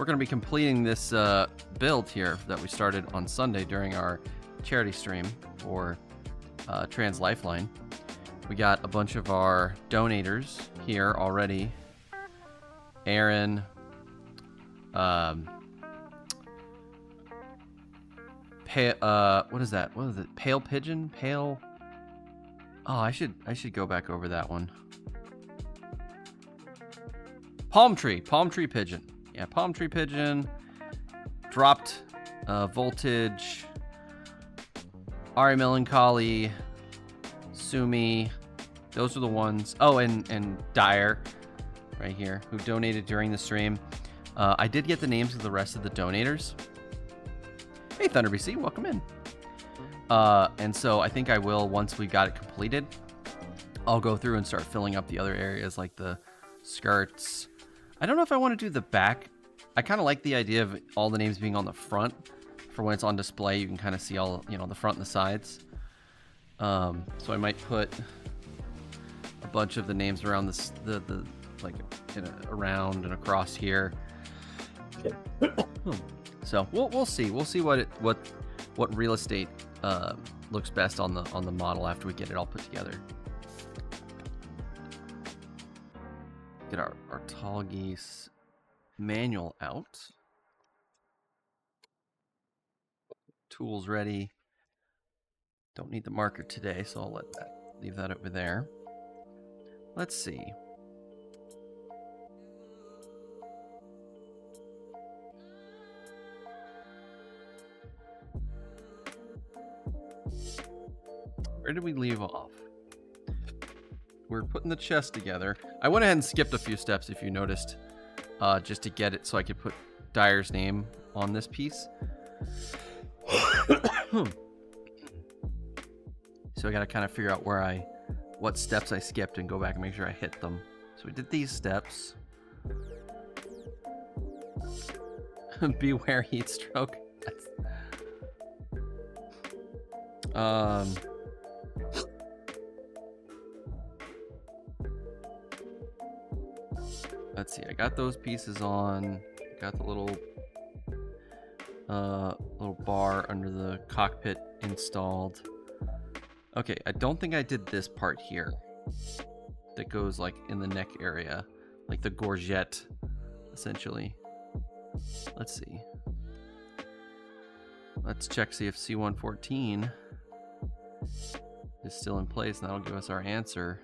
we're going to be completing this build here that we started on Sunday during our charity stream for Trans Lifeline. We got a bunch of our donators here already. Aaron, what is that? What is it? Pale Pigeon? Pale. Oh, I should go back over that one. Palm Tree Pigeon. Yeah, Palm Tree Pigeon. Dropped Voltage. Ari Melancholy. Sumi. Those are the ones. Oh, and Dyer right here, who donated during the stream. I did get the names of the rest of the donators. Hey, ThunderBC, welcome in. And so I think I will, once we got it completed, I'll go through and start filling up the other areas like the skirts. I don't know if I want to do the back. I kind of like the idea of all the names being on the front. For when it's on display, you can kind of see all, the front and the sides. So I might put a bunch of the names around the like around and across here. So we'll see. We'll see what real estate looks best on the model after we get it all put together. Get our Tallgeese manual out. Tools ready. Don't need the marker today, so I'll leave that over there. Let's see. Where did we leave off? We're putting the chest together. I went ahead and skipped a few steps, if you noticed, just to get it so I could put Dyer's name on this piece. So I got to kind of figure out what steps I skipped and go back and make sure I hit them. So we did these steps. Beware heat stroke. Let's see. I got those pieces on. Got the little bar under the cockpit installed. Okay, I don't think I did this part here that goes like in the neck area, like the gorget, essentially. Let's see. Let's check, see if C114 is still in place, and that'll give us our answer.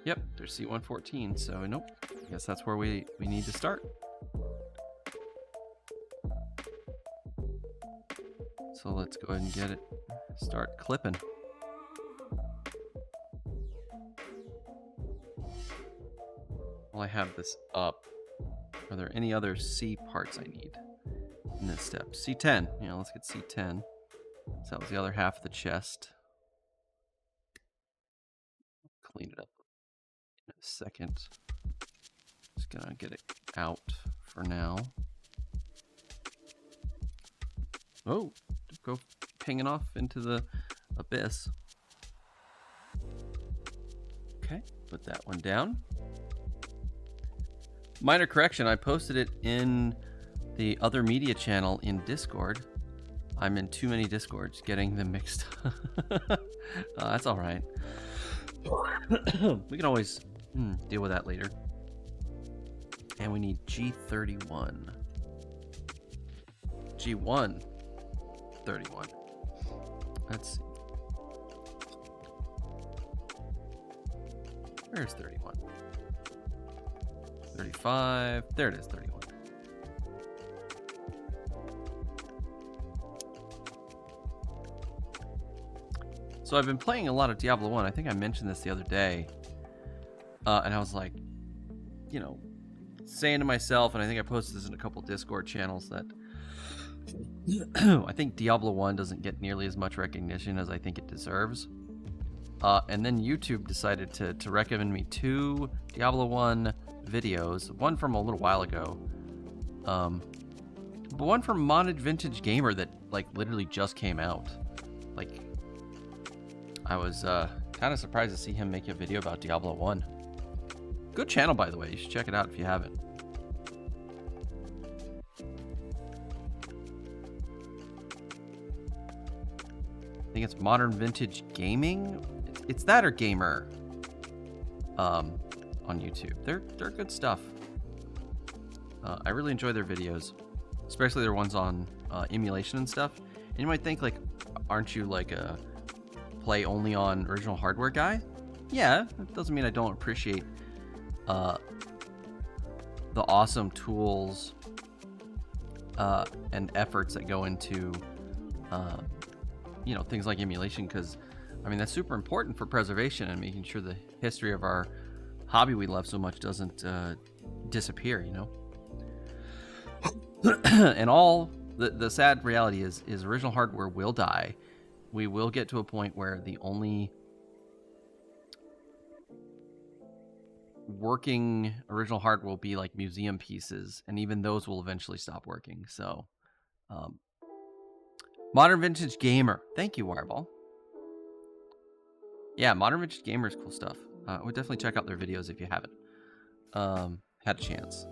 Yep, there's C114, so nope. I guess that's where we need to start. So let's go ahead and get it, start clipping. While I have this up, are there any other C parts I need in this step? C10, yeah, let's get C10. So that was the other half of the chest. Clean it up in a second. Just gonna get it out for now. Oh, go pinging off into the abyss. Okay, put that one down. Minor correction, I posted it in the other media channel in Discord. I'm in too many Discords, getting them mixed. That's all right. We can always deal with that later. And we need G31. G1. 31. Let's see. Where's 31? 35. There it is, 31. So I've been playing a lot of Diablo 1. I think I mentioned this the other day. And I was like, saying to myself, and I think I posted this in a couple Discord channels, that I think Diablo 1 doesn't get nearly as much recognition as I think it deserves. And then YouTube decided to recommend me 2 Diablo 1 videos. One from a little while ago. But one from Modded Vintage Gamer that, like, literally just came out. Like, I was Kind of surprised to see him make a video about Diablo 1. Good channel, by the way. You should check it out if you haven't. I think it's Modern Vintage Gaming. It's that or Gamer. On YouTube. They're good stuff. I really enjoy their videos, especially their ones on emulation and stuff. And you might think, like, aren't you like a play only on original hardware guy? Yeah, that doesn't mean I don't appreciate the awesome tools and efforts that go into things like emulation, because I mean that's super important for preservation and making sure the history of our hobby we love so much doesn't disappear, you know. And all the sad reality is original hardware will die. We will get to a point where the only working original hardware will be like museum pieces, and even those will eventually stop working. So Modern Vintage Gamer, thank you, Wireball. Yeah, Modern Vintage Gamer is cool stuff. I would definitely check out their videos if you haven't had a chance.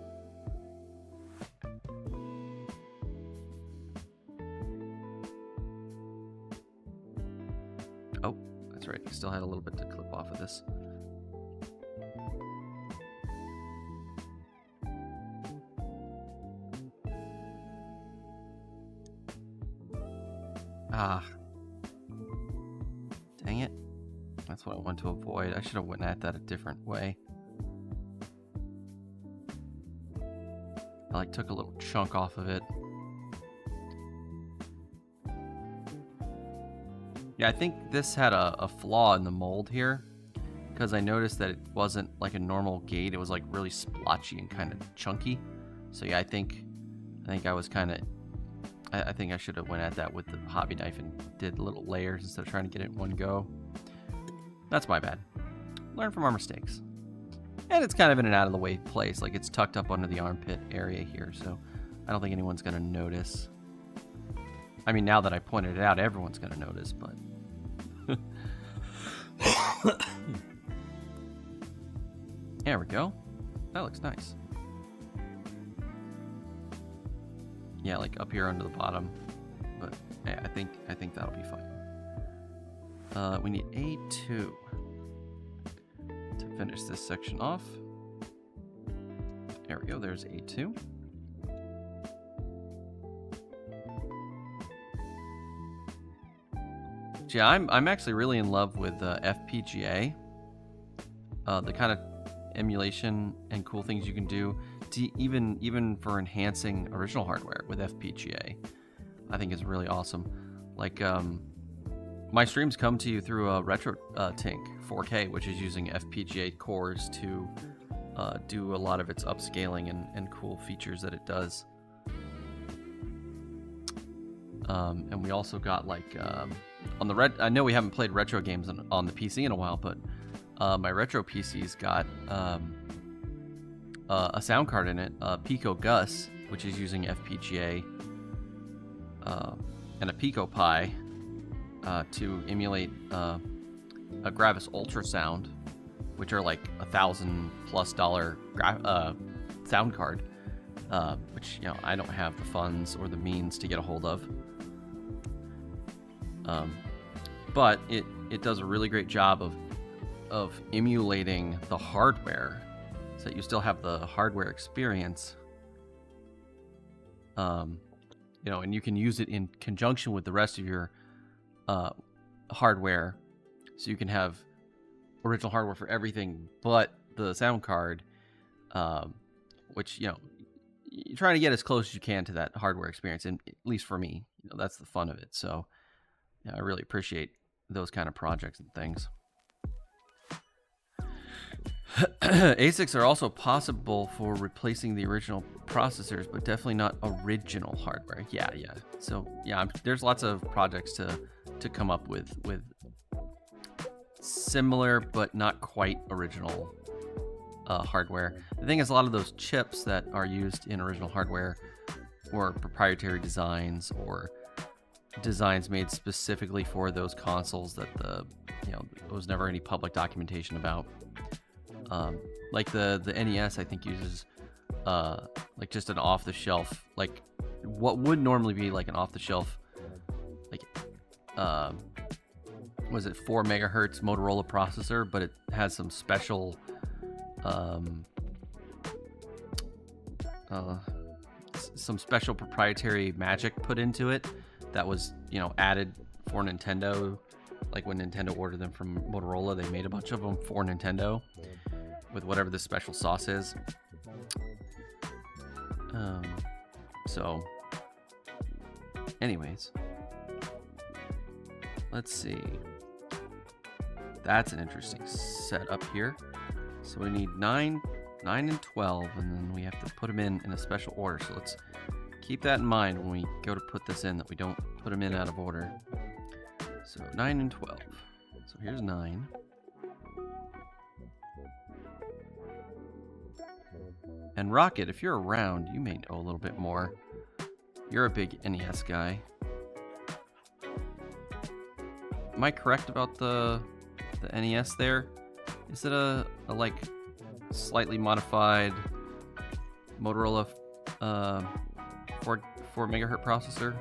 Oh, that's right. I still had a little bit to clip off of this. Ah. Dang it. That's what I want to avoid. I should have went at that a different way. I like took a little chunk off of it. Yeah, I think this had a flaw in the mold here, because I noticed that it wasn't like a normal gate. It was like really splotchy and kind of chunky. So yeah, I think I was kind of, I think I should have went at that with the hobby knife and did little layers instead of trying to get it in one go. That's my bad. Learn from our mistakes. And it's kind of in an out of the way place, like it's tucked up under the armpit area here, so I don't think anyone's gonna notice. I mean, now that I pointed it out, everyone's gonna notice, but there we go. That looks nice. Yeah, like up here under the bottom, but yeah, I think that'll be fine. We need A2 to finish this section off. There we go. There's A2. Yeah, I'm actually really in love with FPGA. The kind of emulation and cool things you can do, to even for enhancing original hardware with FPGA, I think is really awesome. Like my streams come to you through a RetroTink 4K, which is using FPGA cores to do a lot of its upscaling and cool features that it does. And we also got like on the I know we haven't played retro games on the PC in a while, but my retro PC's got a sound card in it, Pico Gus, which is using FPGA, and a Pico Pi to emulate a Gravis Ultrasound, which are like $1,000+ sound card, which I don't have the funds or the means to get a hold of. But it does a really great job of emulating the hardware, so that you still have the hardware experience. And you can use it in conjunction with the rest of your hardware, so you can have original hardware for everything but the sound card, which you're trying to get as close as you can to that hardware experience, and at least for me, that's the fun of it. So yeah, I really appreciate those kind of projects and things. ASICs are also possible for replacing the original processors, but definitely not original hardware. Yeah. So yeah, there's lots of projects to come up with similar but not quite original hardware. The thing is, a lot of those chips that are used in original hardware were proprietary designs or designs made specifically for those consoles that you know, there was never any public documentation about. Like the NES, I think uses like just an off-the-shelf, like what would normally be like an off-the-shelf, like was it 4 megahertz Motorola processor, but it has some special some special proprietary magic put into it that was, you know, added for Nintendo. Like when Nintendo ordered them from Motorola, they made a bunch of them for Nintendo with whatever the special sauce is. So anyways, let's see. That's an interesting setup here. So we need 9, 9, and 12, and then we have to put them in a special order. So let's keep that in mind when we go to put this in, that we don't put them in out of order. So 9 and 12. So here's 9. And Rocket, if you're around, you may know a little bit more. You're a big NES guy. Am I correct about the NES there? Is it a like slightly modified Motorola 4 megahertz processor?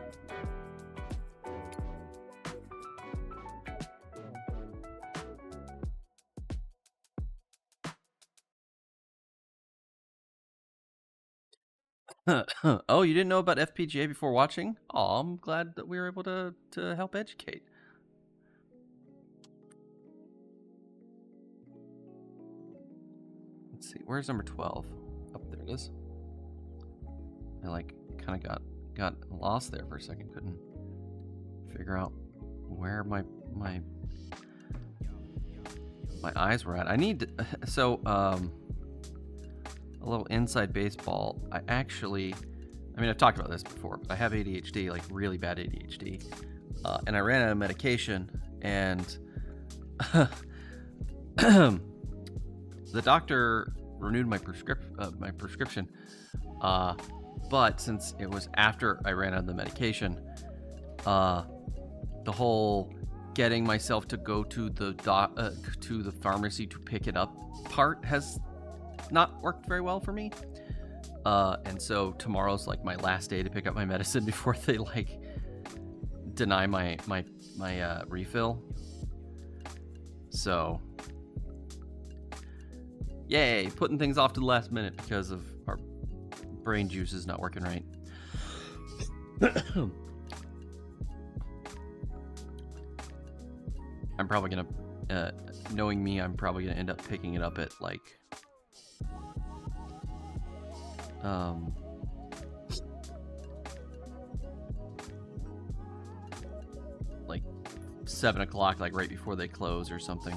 Oh, you didn't know about FPGA before watching? Oh, I'm glad that we were able to help educate. Let's see, where's number 12? Oh, there it is. I like kind of got lost there for a second. Couldn't figure out where my eyes were at. I need to, so a little inside baseball. I mean, I've talked about this before, but I have ADHD, like really bad ADHD, and I ran out of medication, and the doctor renewed my prescription, but since it was after I ran out of the medication, the whole getting myself to go to the pharmacy to pick it up part has not worked very well for me, and so tomorrow's like my last day to pick up my medicine before they like deny my refill. So yay, putting things off to the last minute because of our brain juices not working right. I'm probably gonna, knowing me, I'm probably gonna end up picking it up at like, like 7 o'clock, like right before they close or something.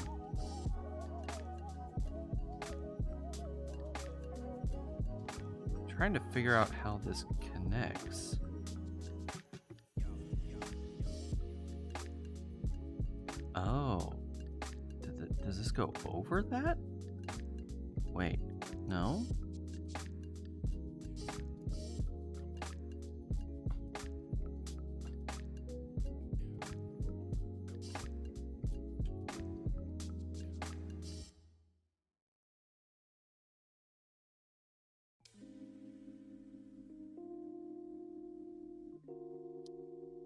Trying to figure out how this connects. Oh, does this go over that? Wait, no?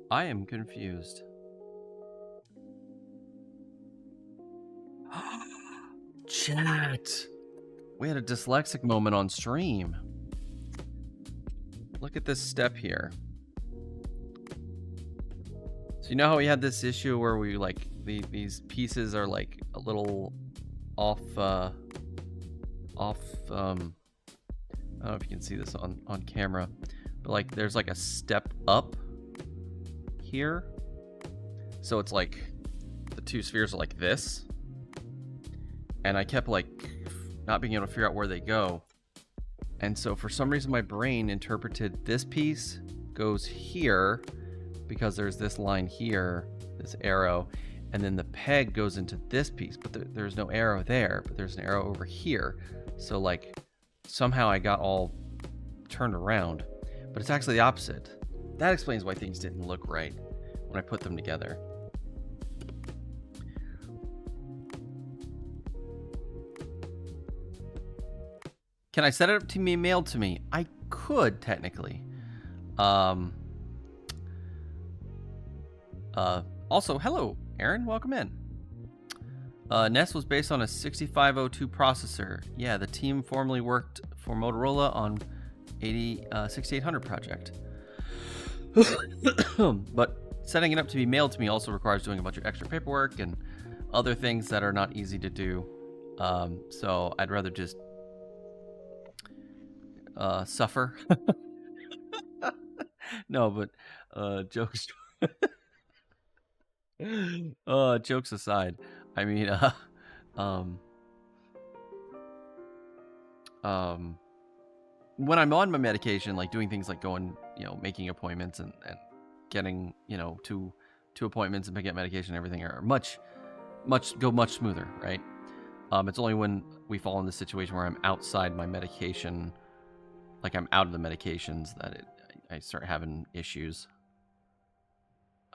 I am confused. Chat! We had a dyslexic moment on stream. Look at this step here. So you know how we had this issue where we like these pieces are like a little off I don't know if you can see this on camera, but like there's like a step up here. So it's like the two spheres are like this. And I kept like not being able to figure out where they go. And so for some reason my brain interpreted this piece goes here because there's this line here, this arrow, and then the peg goes into this piece, but there's no arrow there, but there's an arrow over here. So like somehow I got all turned around, but it's actually the opposite. That explains why things didn't look right when I put them together. Can I set it up to be mailed to me? I could, technically. Also, hello, Aaron. Welcome in. Nest was based on a 6502 processor. Yeah, the team formerly worked for Motorola on 6800 project. But setting it up to be mailed to me also requires doing a bunch of extra paperwork and other things that are not easy to do. So I'd rather just suffer. No, but jokes jokes aside, I mean when I'm on my medication, like doing things like going, making appointments and getting, to appointments and picking up medication and everything are much smoother, right? It's only when we fall in this situation where I'm outside my medication, like I'm out of the medications, that I start having issues.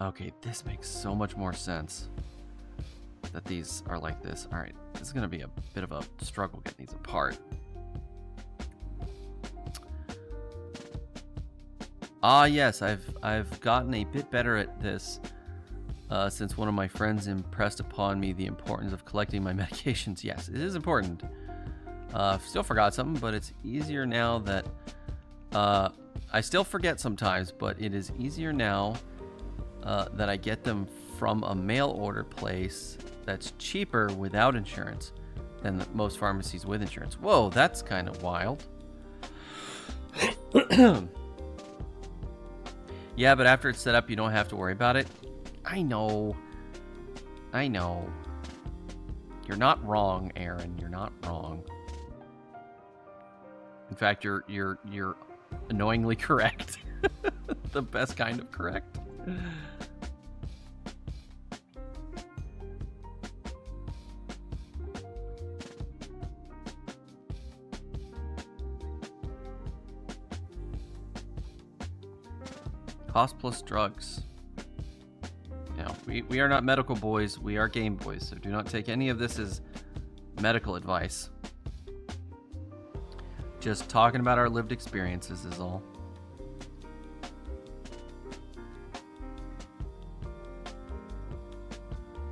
Okay, this makes so much more sense that these are like this. All right, this is gonna be a bit of a struggle getting these apart. Yes, I've gotten a bit better at this since one of my friends impressed upon me the importance of collecting my medications. Yes, it is important. Still forgot something, but it's easier now that I still forget sometimes, but it is easier now that I get them from a mail order place that's cheaper without insurance than most pharmacies with insurance. Whoa, that's kind of wild. Yeah, but after it's set up, you don't have to worry about it. I know. You're not wrong, Aaron. You're not wrong. In fact, you're annoyingly correct. The best kind of correct. Cost plus drugs. Now, we are not medical boys, we are game boys, so do not take any of this as medical advice. Just talking about our lived experiences is all.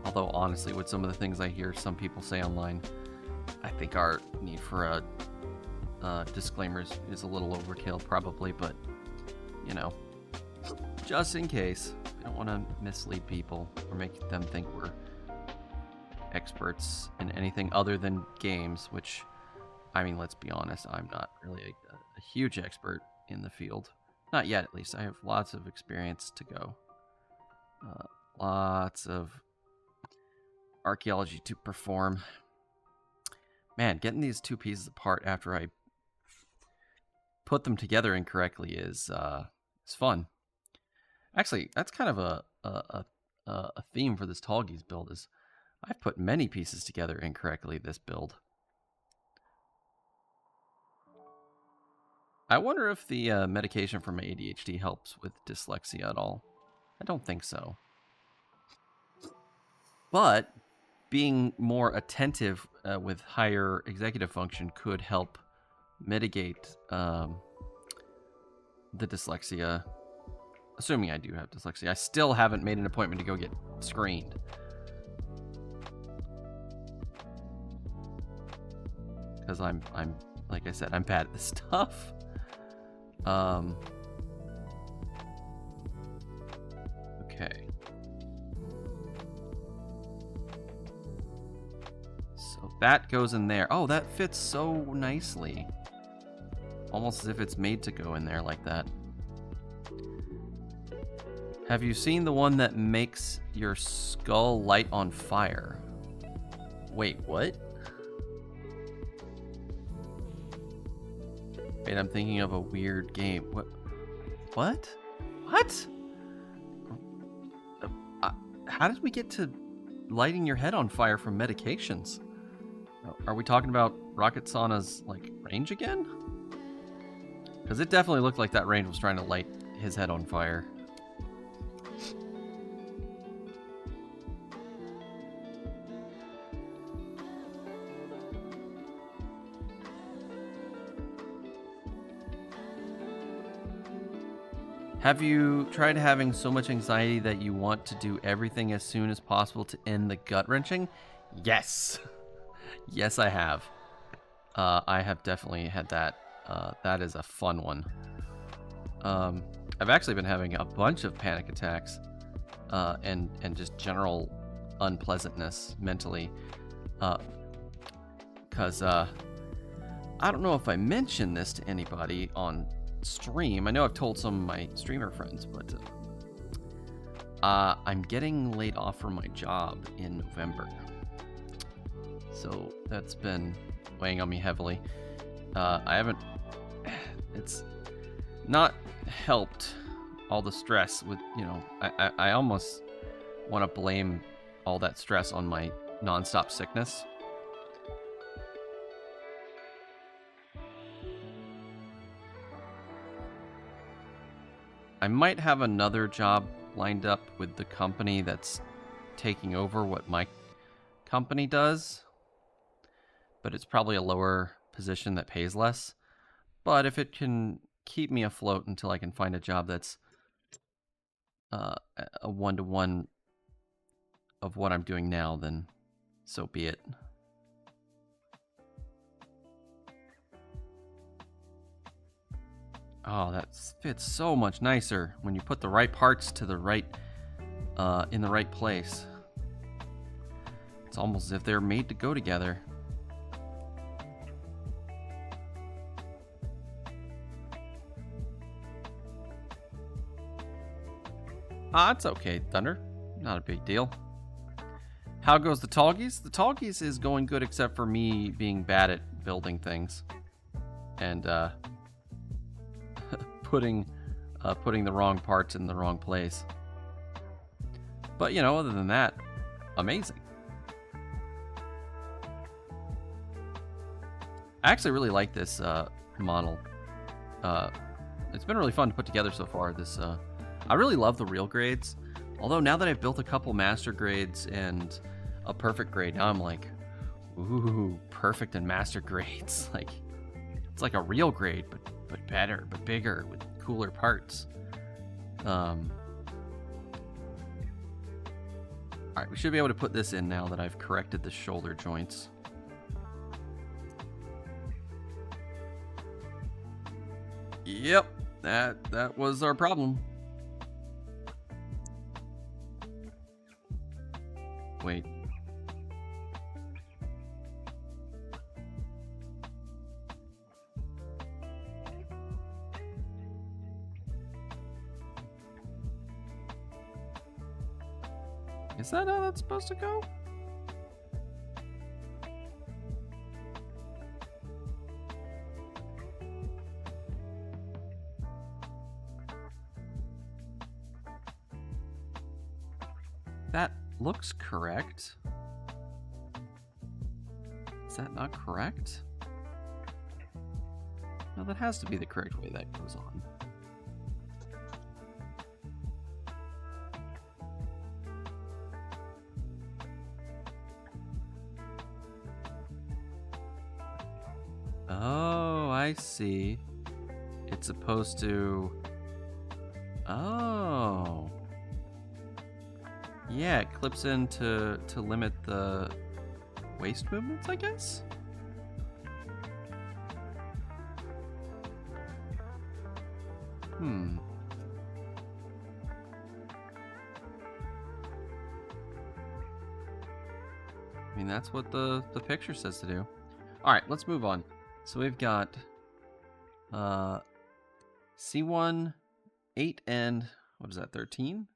Although, honestly, with some of the things I hear some people say online, I think our need for a disclaimer is a little overkill, probably, but, just in case. We don't want to mislead people or make them think we're experts in anything other than games, which, I mean, let's be honest, I'm not really a huge expert in the field. Not yet, at least. I have lots of experience to go. Lots of archaeology to perform. Man, getting these two pieces apart after I put them together incorrectly is fun. Actually, that's kind of a theme for this Tallgeese build. Is I've put many pieces together incorrectly this build. I wonder if the medication for my ADHD helps with dyslexia at all. I don't think so. But being more attentive with higher executive function could help mitigate the dyslexia. Assuming I do have dyslexia. I still haven't made an appointment to go get screened. Because I'm like I said, I'm bad at this stuff. Okay. So that goes in there. Oh, that fits so nicely. Almost as if it's made to go in there like that. Have you seen the one that makes your skull light on fire? Wait, what? Wait, I'm thinking of a weird game. What? What? How did we get to lighting your head on fire from medications? Are we talking about Rocket Sauna's, range again? Because it definitely looked like that range was trying to light his head on fire. Have you tried having so much anxiety that you want to do everything as soon as possible to end the gut-wrenching? Yes. Yes, I have. I have definitely had that. That is a fun one. I've actually been having a bunch of panic attacks and just general unpleasantness mentally. Because I don't know if I mentioned this to anybody on stream. I know I've told some of my streamer friends, but I'm getting laid off from my job in November. So that's been weighing on me heavily. It's not helped all the stress with, I almost want to blame all that stress on my nonstop sickness. I might have another job lined up with the company that's taking over what my company does, but it's probably a lower position that pays less. But if it can keep me afloat until I can find a job that's a one-to-one of what I'm doing now, then so be it. Oh, that fits so much nicer when you put the right parts to the right, in the right place. It's almost as if they're made to go together. It's okay, Thunder. Not a big deal. How goes the Tallgeese? The Tallgeese is going good except for me being bad at building things. And, putting the wrong parts in the wrong place. But, other than that, amazing. I actually really like this model. It's been really fun to put together so far. I really love the real grades. Although now that I've built a couple master grades and a perfect grade, now I'm like, ooh, perfect and master grades. Like, it's like a real grade, but better, but bigger, with cooler parts. Alright, we should be able to put this in now that I've corrected the shoulder joints. Yep, that was our problem. Wait. Is that how that's supposed to go? That looks correct. Is that not correct? No, that has to be the correct way that goes on. Oh, I see. It's supposed to... Oh. Yeah, it clips in to limit the waist movements, I guess? I mean, that's what the picture says to do. Alright, let's move on. So we've got C1, 8, and what is that, 13?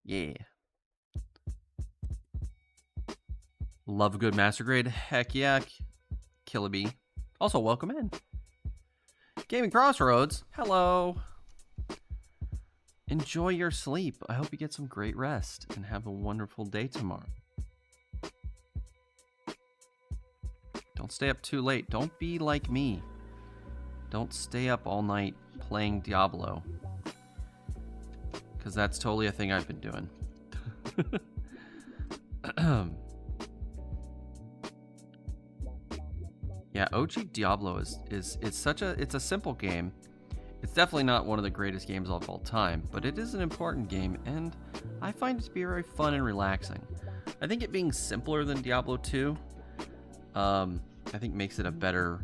Yeah. Love a good master grade. Heck yeah. Killabee. Also, welcome in. Gaming Crossroads. Hello. Enjoy your sleep. I hope you get some great rest and have a wonderful day tomorrow. Don't stay up too late. Don't be like me. Don't stay up all night playing Diablo. Because that's totally a thing I've been doing. Yeah, OG Diablo is such a... It's a simple game. It's definitely not one of the greatest games of all time, but it is an important game, and I find it to be very fun and relaxing. I think it being simpler than Diablo 2, I think makes it a better,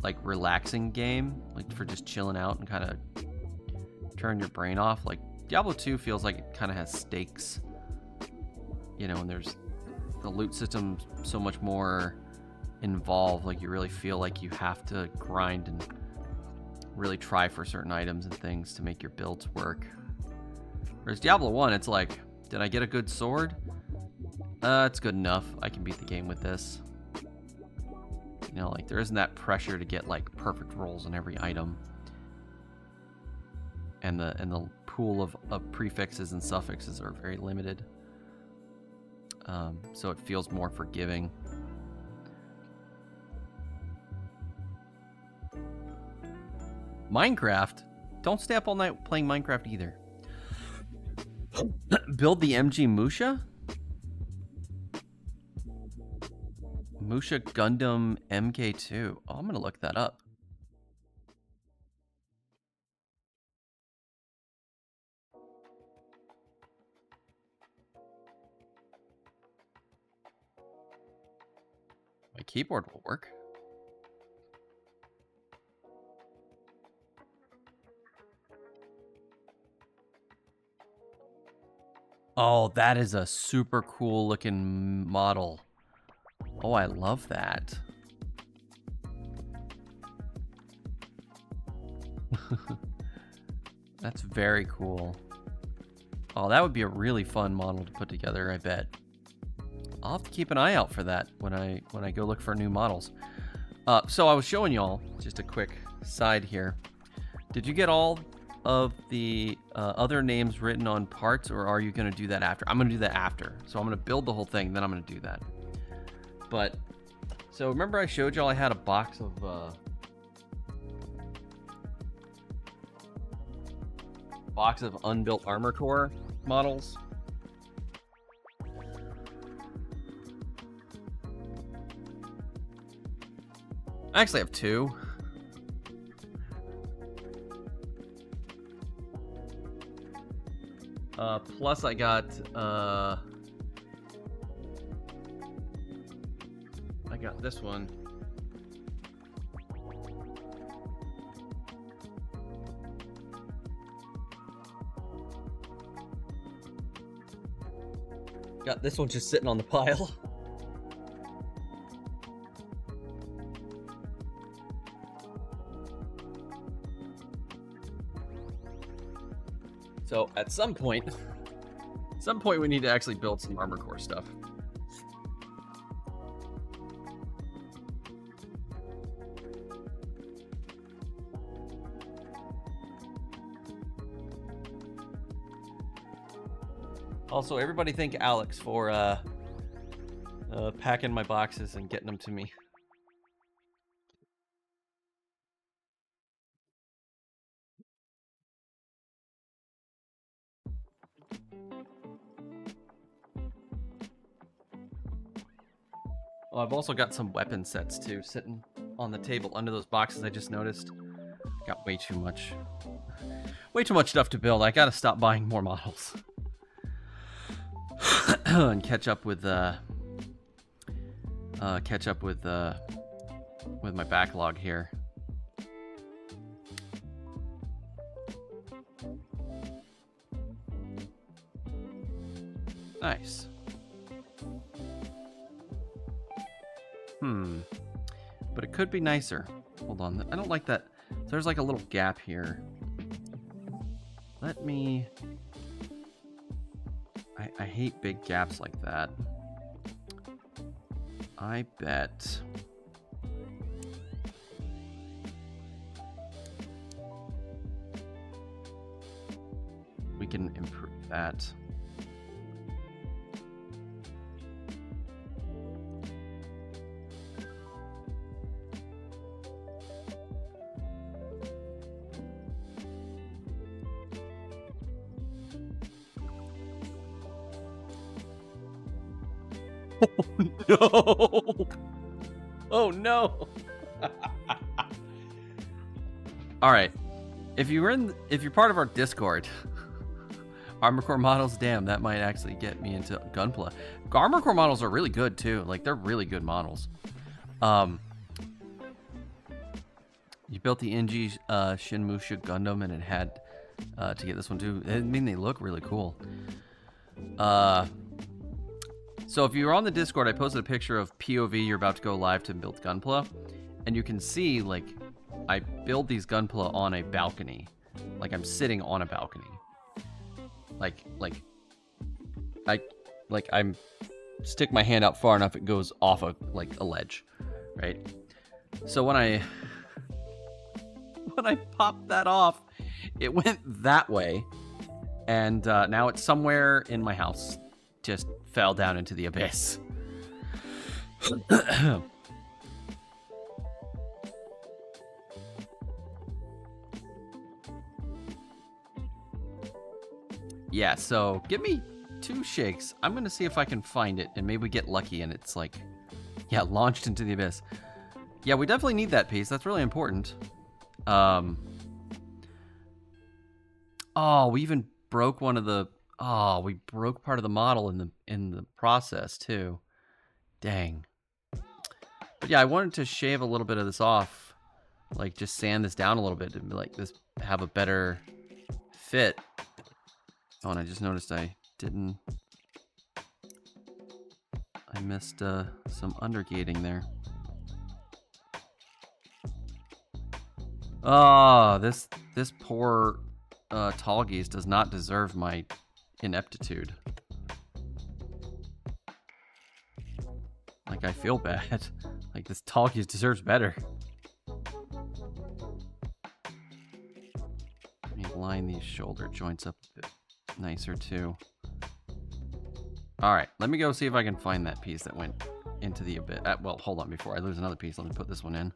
like, relaxing game, like for just chilling out and kind of turn your brain off. Like Diablo 2 feels like it kind of has stakes, you know, and there's the loot system so much more involved. Like you really feel like you have to grind and really try for certain items and things to make your builds work. Whereas Diablo 1, it's like, did I get a good sword? It's good enough. I can beat the game with this. You know, like there isn't that pressure to get like perfect rolls on every item. And the pool of prefixes and suffixes are very limited. So it feels more forgiving. Minecraft? Don't stay up all night playing Minecraft either. Build the MG Musha? Musha Gundam MK2. Oh, I'm going to look that up. My keyboard will work. Oh, that is a super cool looking model. Oh, I love that. That's very cool. Oh, that would be a really fun model to put together, I bet. I'll have to keep an eye out for that when I go look for new models. So I was showing y'all, just a quick side here. Did you get all of the other names written on parts, or are you going to do that after? I'm going to do that after. So I'm going to build the whole thing, then I'm going to do that. But, so remember I showed y'all I had a box of unbuilt armor core models? I actually have two. Plus I got this one. Got this one just sitting on the pile. So at some point we need to actually build some armor core stuff. Also, everybody thank Alex for packing my boxes and getting them to me. Well, I've also got some weapon sets too sitting on the table under those boxes I just noticed. Got way too much stuff to build. I gotta stop buying more models. And catch up with my backlog here. Nice. But it could be nicer. Hold on. I don't like that. There's like a little gap here. Let me... I hate big gaps like that. I bet... we can improve that. Oh no! Oh no! All right. If you're part of our Discord, Armor Core models, damn, that might actually get me into Gunpla. Armor Core models are really good too. Like, they're really good models. You built the NG Shinmusha Gundam, and it had to get this one too. I mean, they look really cool. So if you're on the Discord, I posted a picture of POV. You're about to go live to build Gunpla, and you can see, like, I build these Gunpla on a balcony. Like, I'm sitting on a balcony. I'm stick my hand out far enough, it goes off a ledge, right? So when I popped that off, it went that way, and now it's somewhere in my house. Just fell down into the abyss. Yeah, so give me 2 shakes. I'm gonna see if I can find it, and maybe get lucky and it's like, yeah, launched into the abyss. Yeah, we definitely need that piece. That's really important. Oh, we even broke one of the. Oh, we broke part of the model in the process too. Dang. But yeah, I wanted to shave a little bit of this off, like just sand this down a little bit and like this have a better fit. Oh, and I just noticed I didn't. I missed some undergating there. Oh, this poor Tallgeese does not deserve my ineptitude. Like, I feel bad. Like, this Tallgeese deserves better. Let me line these shoulder joints up a bit nicer too. All right, let me go see if I can find that piece that went into the abyss. Well, hold on, before I lose another piece, let me put this one in.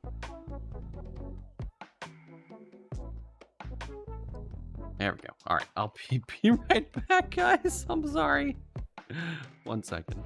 There we go. All right, I'll be right back, guys. I'm sorry. 1 second.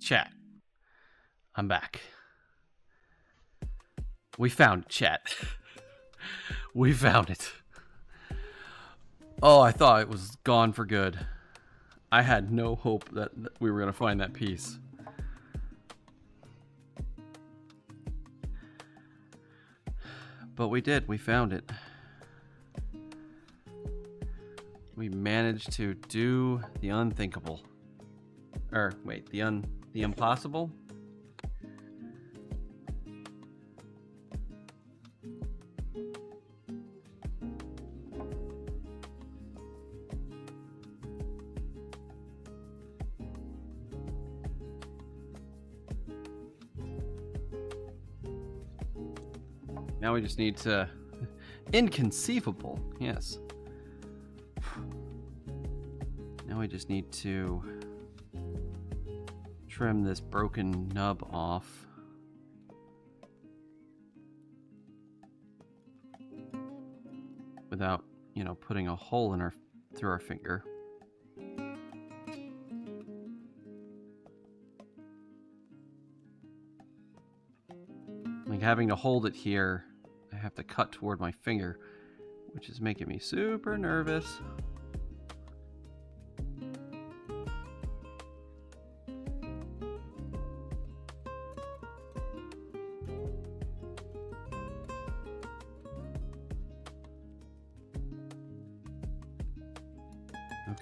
Chat. I'm back. We found it, chat. We found it. Oh, I thought it was gone for good. I had no hope that we were going to find that piece. But we did. We found it. We managed to do the unthinkable. Or, wait, the impossible? Now we just need to... Inconceivable, yes. Now we just need to trim this broken nub off. Without, you know, putting a hole in through our finger. Like having to hold it here, I have to cut toward my finger, which is making me super nervous.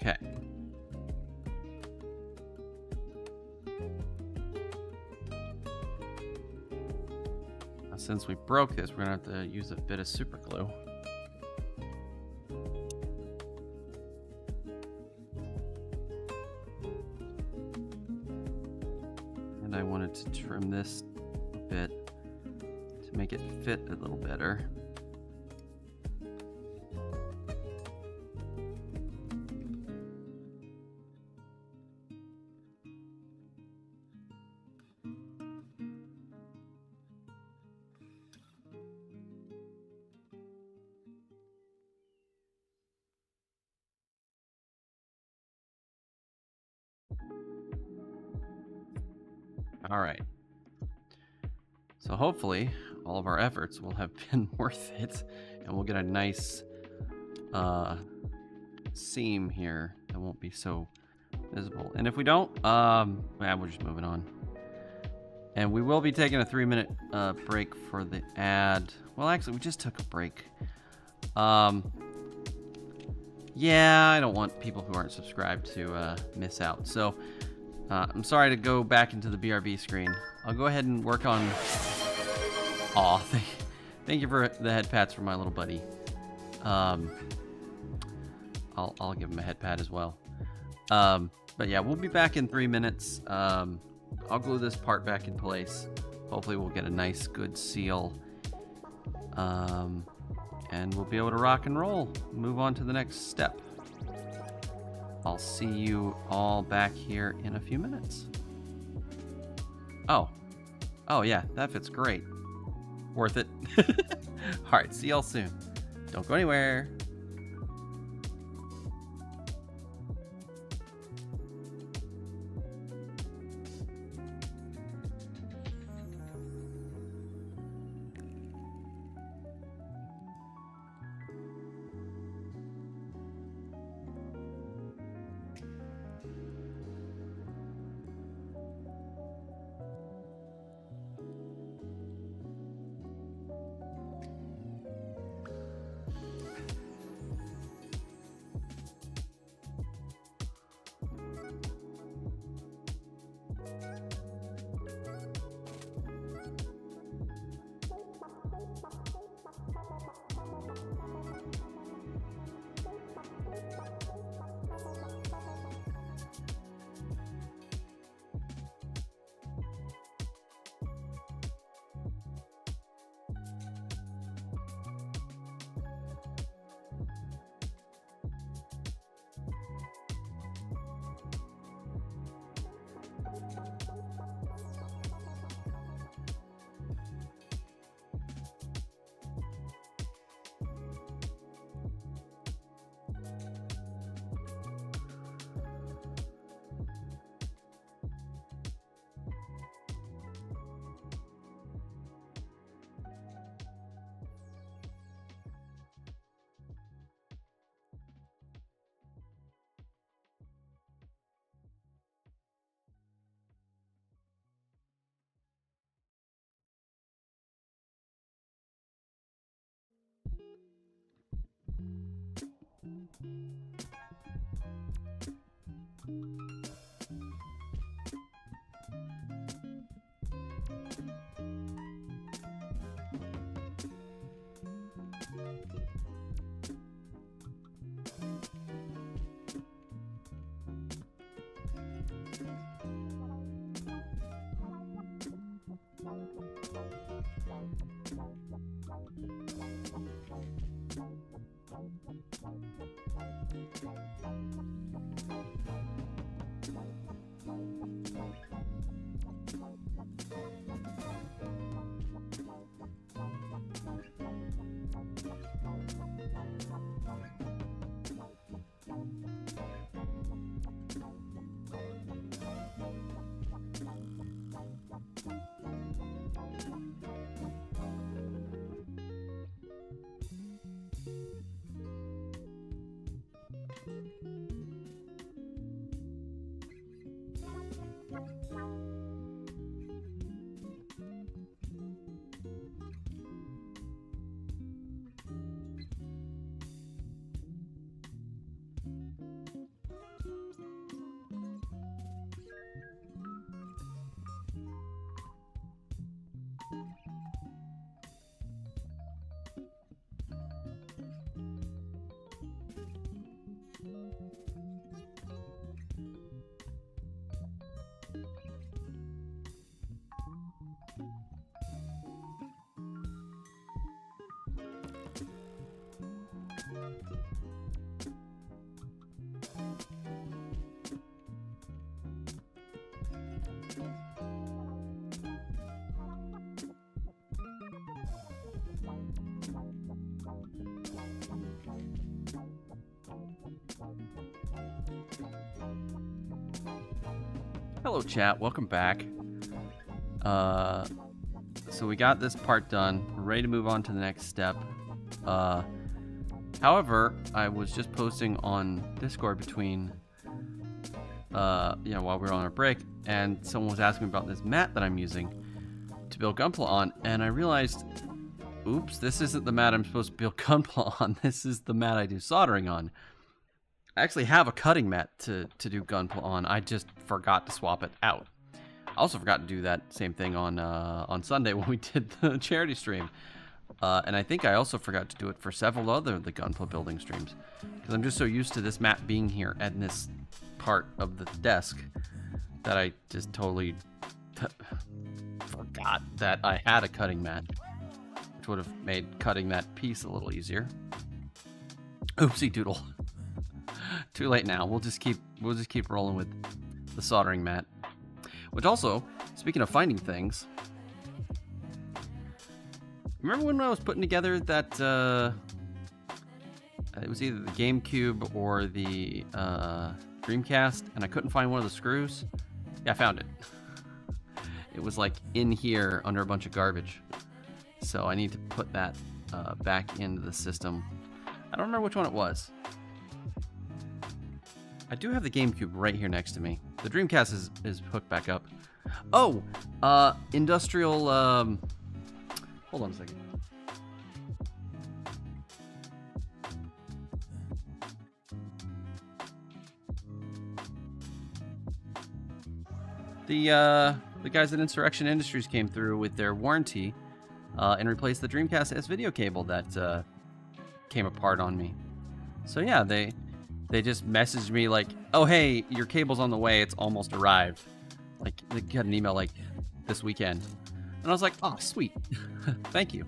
Okay. Now, since we broke this, we're gonna have to use a bit of super glue. And I wanted to trim this a bit to make it fit a little better. All right. So hopefully all of our efforts will have been worth it, and we'll get a nice seam here that won't be so visible. And if we don't, we're just moving on. And we will be taking a 3-minute break for the ad. Well, actually, we just took a break. Yeah, I don't want people who aren't subscribed to miss out. So I'm sorry to go back into the BRB screen. I'll go ahead and work on... Aw, thank you for the head pats for my little buddy. I'll give him a head pat as well. But yeah, we'll be back in 3 minutes. I'll glue this part back in place. Hopefully we'll get a nice, good seal. And we'll be able to rock and roll. Move on to the next step. I'll see you all back here in a few minutes. Oh yeah, that fits great. Worth it. All right, see y'all soon. Don't go anywhere. Hello, chat. Welcome back. So we got this part done. We're ready to move on to the next step. However, I was just posting on Discord between, while we were on our break, and someone was asking me about this mat that I'm using to build Gunpla on, and I realized, oops, this isn't the mat I'm supposed to build Gunpla on. This is the mat I do soldering on. I actually have a cutting mat to do Gunpla on. I just forgot to swap it out. I also forgot to do that same thing on Sunday when we did the charity stream. And I think I also forgot to do it for several other of the Gunpla building streams. Because I'm just so used to this mat being here at this part of the desk that I just totally forgot that I had a cutting mat. Which would have made cutting that piece a little easier. Oopsie doodle. Too late now. We'll just keep rolling with the soldering mat. Which also, speaking of finding things, remember when I was putting together that it was either the GameCube or the Dreamcast, and I couldn't find one of the screws? Yeah, I found it. It was like in here under a bunch of garbage. So I need to put that back into the system. I don't remember which one it was. I do have the GameCube right here next to me. The Dreamcast is hooked back up. Oh, industrial. Hold on a second. The guys at Insurrection Industries came through with their warranty and replaced the Dreamcast S video cable that came apart on me. So yeah, they just messaged me like, oh, hey, your cable's on the way. It's almost arrived. Like, they got an email like this weekend. And I was like, oh, sweet. Thank you.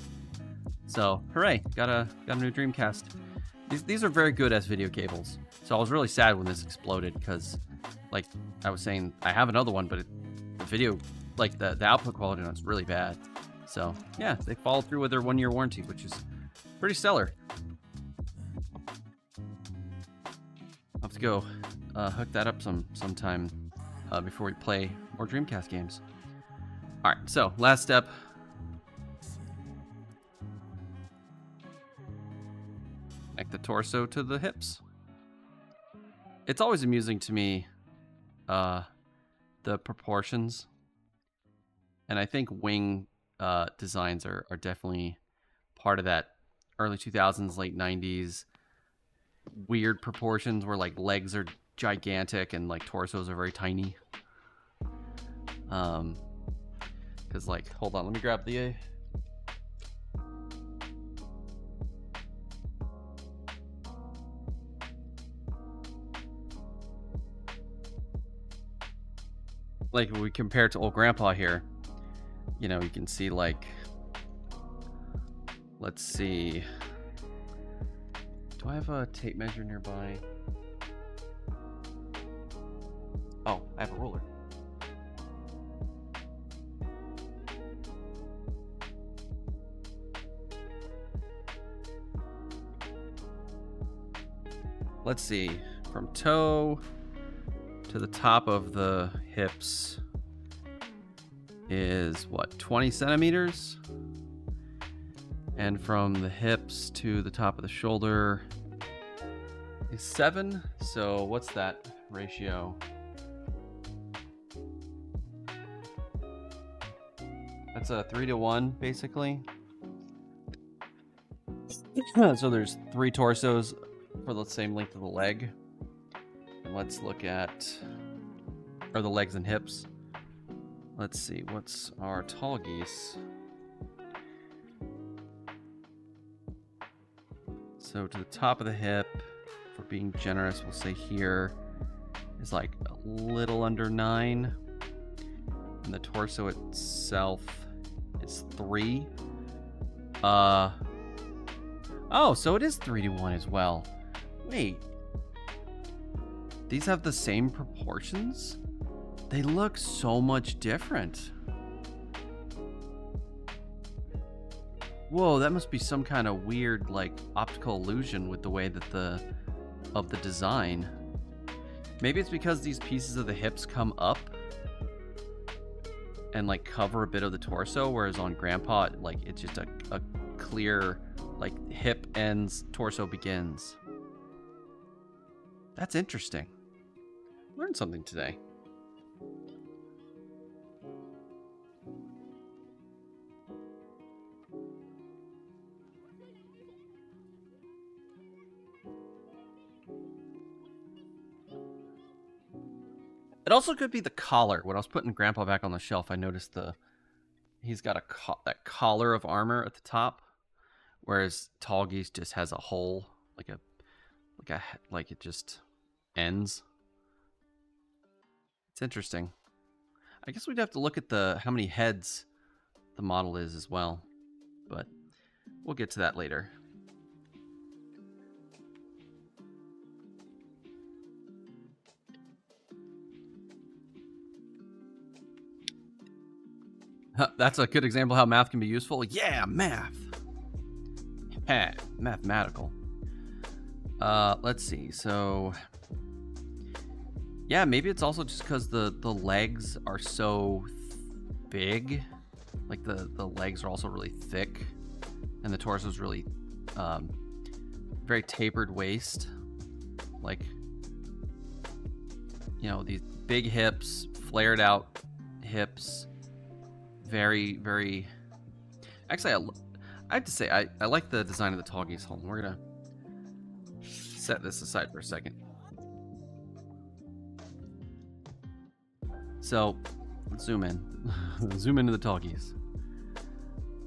So, hooray. Got a new Dreamcast. These are very good as video cables. So I was really sad when this exploded because, like I was saying, I have another one, but the video, like the output quality on it's really bad. So, yeah, they followed through with their 1-year warranty, which is pretty stellar. I'll have to go hook that up sometime before we play more Dreamcast games. All right, so last step. Connect the torso to the hips. It's always amusing to me, the proportions. And I think wing designs are definitely part of that early 2000s, late 90s weird proportions where like legs are gigantic and like torsos are very tiny. Because like, hold on, let me grab the like when we compare it to old grandpa here, you know, you can see like, let's see, do I have a tape measure nearby? Oh, I have a ruler. Let's see, from toe to the top of the hips is what, 20 centimeters? And from the hips to the top of the shoulder is 7. So what's that ratio? That's a 3-to-1 basically. So there's 3 torsos for the same length of the leg. let's look at, or the legs and hips. Let's see, what's our tall geese? So to the top of the hip, for being generous, we'll say here is like a little under 9. And the torso itself is 3. Oh, so it is 3-to-1 as well. Wait. These have the same proportions? They look so much different. Whoa, that must be some kind of weird, like, optical illusion with the way that the design. Maybe it's because these pieces of the hips come up and like cover a bit of the torso, whereas on Grandpa, like, it's just a clear, like, hip ends, torso begins. That's interesting. Learned something today. It also could be the collar. When I was putting Grandpa back on the shelf, I noticed he's got that collar of armor at the top, whereas Tallgeese just has a hole, like it just ends. It's interesting. I guess we'd have to look at how many heads the model is as well, but we'll get to that later. That's a good example of how math can be useful. Yeah, math. Mathematical. Let's see. So, yeah, maybe it's also just because the legs are so big. Like the legs are also really thick, and the torso is really very tapered waist. Like, you know, these big hips, flared out hips. Very, very... Actually, I have to say, I like the design of the Tallgeese home. We're going to set this aside for a second. So, let's zoom in. Zoom into the Tallgeese.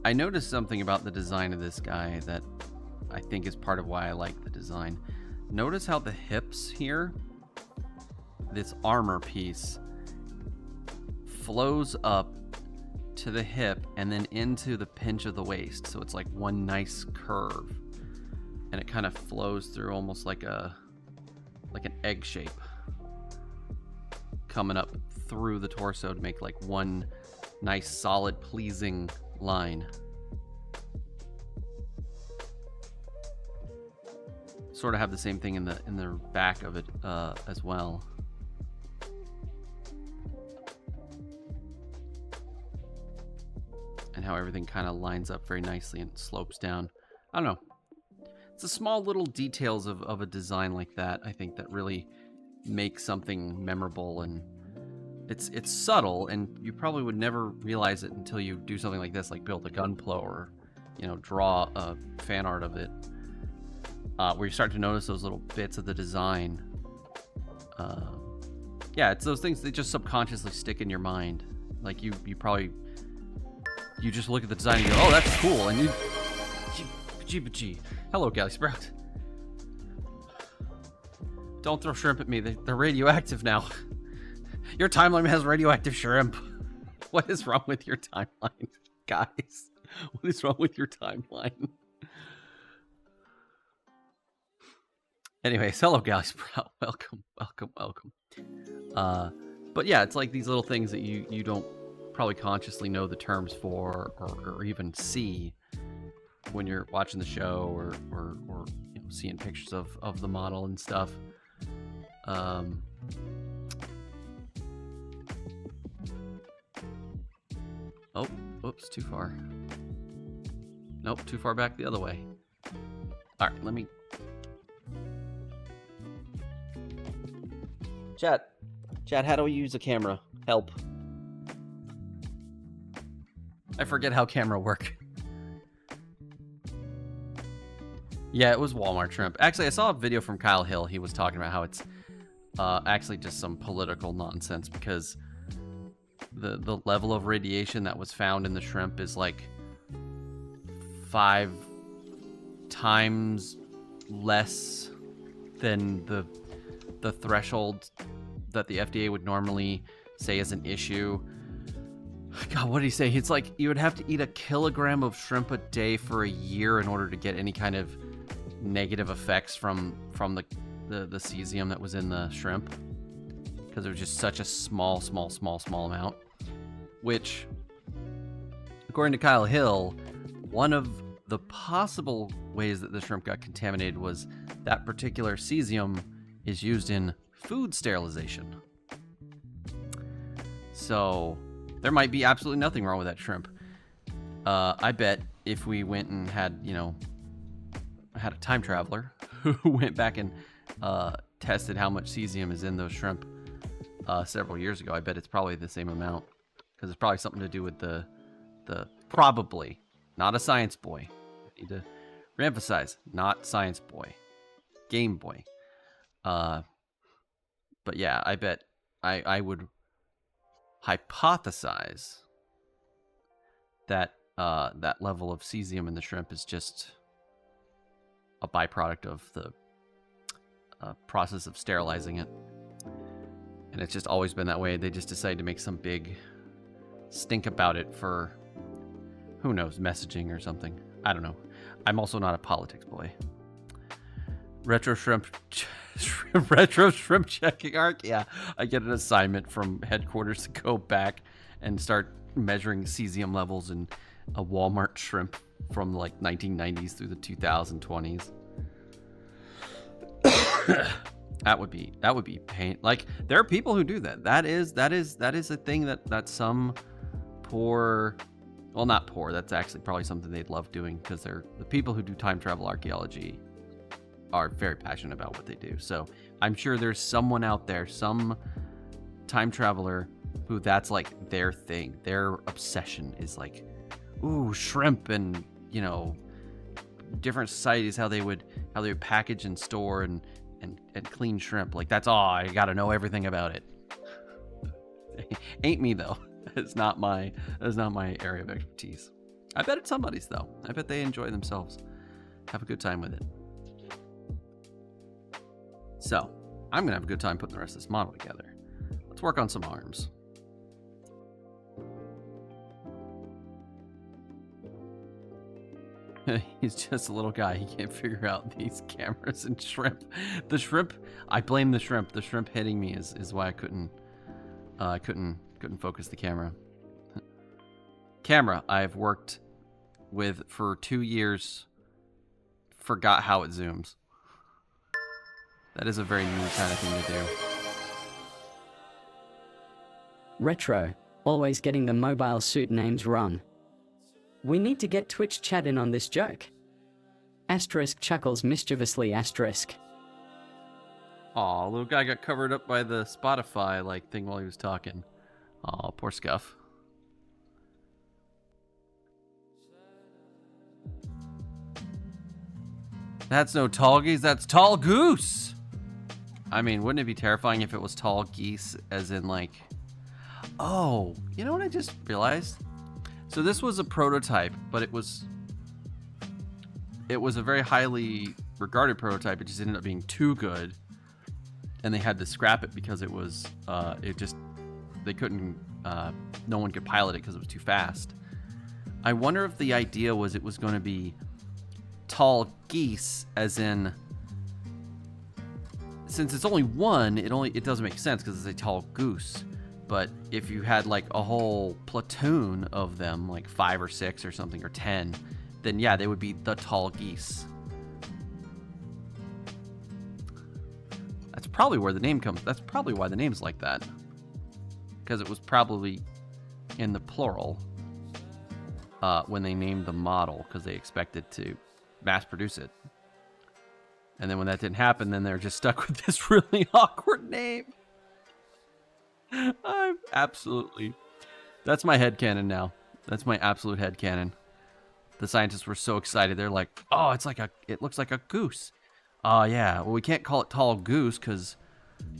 I noticed something about the design of this guy that I think is part of why I like the design. Notice how the hips here, this armor piece, flows up to the hip and then into the pinch of the waist, so it's like one nice curve, and it kind of flows through almost like an egg shape, coming up through the torso to make like one nice solid pleasing line. Sort of have the same thing in the back of it as well. And how everything kind of lines up very nicely and slopes down. I don't know. It's the small little details of a design like that, I think, that really make something memorable, and it's subtle, and you probably would never realize it until you do something like this, like build a Gunplo or, you know, draw a fan art of it, where you start to notice those little bits of the design. Yeah, it's those things that just subconsciously stick in your mind. Like you probably... You just look at the design and you go, oh, that's cool. And you... Hello, Galley Sprout. Don't throw shrimp at me. They're radioactive now. Your timeline has radioactive shrimp. What is wrong with your timeline, guys? What is wrong with your timeline? Anyways, hello, Galley Sprout. Welcome, welcome, welcome. But yeah, it's like these little things that you don't probably consciously know the terms for or even see when you're watching the show or you know, seeing pictures of the model and stuff. Oh, whoops, too far. Nope, too far back the other way. All right, let me... Chat, how do we use a camera? Help. I forget how camera work. Yeah, it was Walmart shrimp. Actually, I saw a video from Kyle Hill. He was talking about how it's actually just some political nonsense, because the level of radiation that was found in the shrimp is like 5 times less than the threshold that the FDA would normally say is an issue. God, what did he say? It's like you would have to eat 1 kilogram of shrimp a day for a year in order to get any kind of negative effects from the cesium that was in the shrimp, because it was just such a small amount. Which, according to Kyle Hill, one of the possible ways that the shrimp got contaminated was that particular cesium is used in food sterilization. So there might be absolutely nothing wrong with that shrimp. I bet if we went and had a time traveler who went back and tested how much cesium is in those shrimp several years ago, I bet it's probably the same amount, because it's probably something to do with the probably, not a science boy. I need to reemphasize, not science boy, Game Boy. But yeah, I bet I would hypothesize that that level of cesium in the shrimp is just a byproduct of the process of sterilizing it. And it's just always been that way. They just decided to make some big stink about it for, who knows, messaging or something. I don't know. I'm also not a politics boy. Retro shrimp checking arc. Yeah, I get an assignment from headquarters to go back and start measuring cesium levels in a Walmart shrimp from like 1990s through the 2020s. That would be pain. Like, there are people who do that. That is a thing that some poor, well, not poor, that's actually probably something they'd love doing, because they're the people who do time travel archaeology are very passionate about what they do. So I'm sure there's someone out there, some time traveler, who that's like their thing. Their obsession is like, ooh, shrimp, and different societies, how they would package and store and clean shrimp. Like, that's all, I gotta know everything about it. Ain't me though. It's not my area of expertise. I bet it's somebody's though. I bet they enjoy themselves, have a good time with it. So I'm gonna have a good time putting the rest of this model together. Let's work on some arms. He's just a little guy. He can't figure out these cameras and shrimp. The shrimp, I blame the shrimp. The shrimp hitting me is why I couldn't focus the camera. Camera I've worked with for 2 years. Forgot how it zooms. That is a very new kind of thing to do. Retro, always getting the mobile suit names wrong. We need to get Twitch chat in on this joke. Asterisk chuckles mischievously asterisk. Aw, little guy got covered up by the Spotify thing while he was talking. Aw, poor Scuff. That's no Tallgeese, that's Tallgoose! I mean, wouldn't it be terrifying if it was Tallgeese, as in oh, you know what I just realized? So this was a prototype, but it was a very highly regarded prototype. It just ended up being too good, and they had to scrap it because it was they couldn't, no one could pilot it because it was too fast. I wonder if the idea was it was going to be tall geese, as in, since it's only one, it doesn't make sense because it's a tall goose. But if you had a whole platoon of them, 5 or 6 or something, or 10, then yeah, they would be the Tallgeese. That's probably where the name comes. That's probably why the name's like that. Because it was probably in the plural when they named the model, because they expected to mass produce it. And then when that didn't happen, then they're just stuck with this really awkward name. I'm absolutely... That's my headcanon now. That's my absolute headcanon. The scientists were so excited. They're like, oh, it looks like a goose. Oh, yeah. Well, we can't call it tall goose because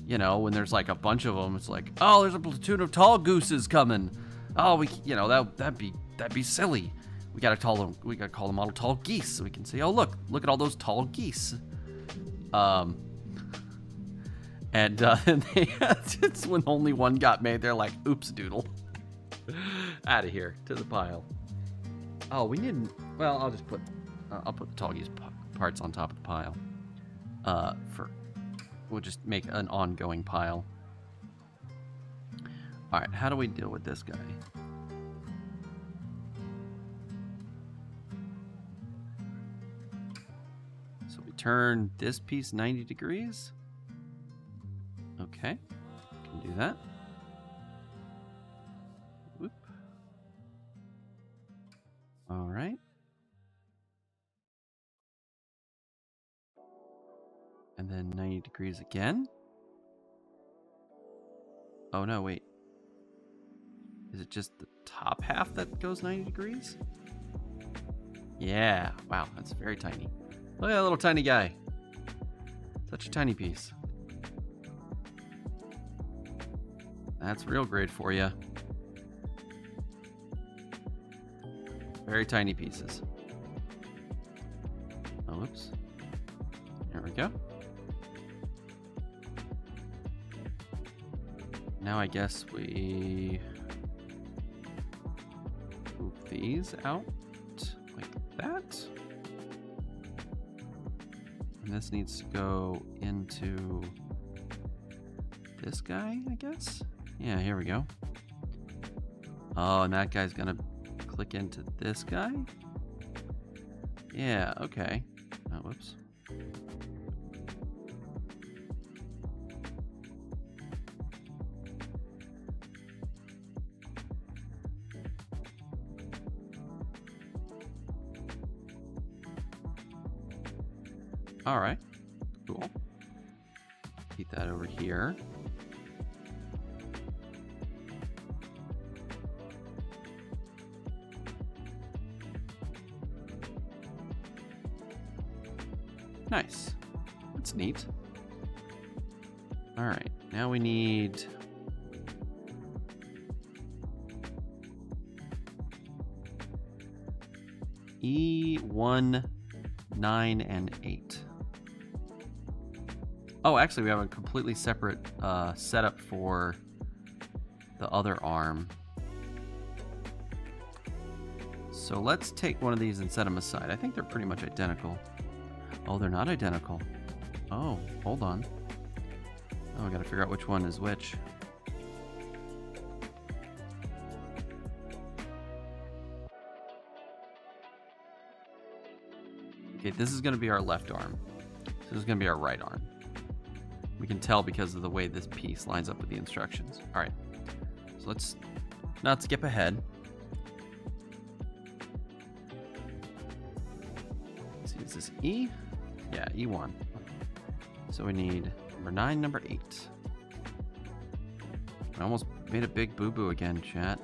You know, when there's like a bunch of them, it's like, oh, there's a platoon of tall gooses coming. Oh, that'd be silly. We gotta call them all tall geese, so we can say, oh, look at all those tall geese. And it's when only one got made, they're like, oops, doodle. Out of here to the pile. Oh, we need. Well, I'll just put the tall geese parts on top of the pile. We'll just make an ongoing pile. All right, how do we deal with this guy? So we turn this piece 90 degrees. Okay, can do that. Whoop. All right. And then 90 degrees again. Oh no, wait. Is it just the top half that goes 90 degrees? Yeah, wow, that's very tiny. Look at that little tiny guy. Such a tiny piece. That's real great for you. Very tiny pieces. Oh, whoops. There we go. Now I guess we move these out like that. And this needs to go into this guy, I guess? Yeah, here we go. Oh, and that guy's gonna click into this guy? Yeah, okay. Oh, whoops. All right, cool. Keep that over here. Nice. That's neat. All right, now we need E1, 9, and 8. Oh, actually, we have a completely separate setup for the other arm. So let's take one of these and set them aside. I think they're pretty much identical. Oh, they're not identical. Oh, hold on. Oh, I gotta figure out which one is which. Okay, this is gonna be our left arm. This is gonna be our right arm. We can tell because of the way this piece lines up with the instructions. All right, so let's not skip ahead. Let's see, is this E? Yeah, E1. So we need number 9, number 8. I almost made a big boo-boo again, chat.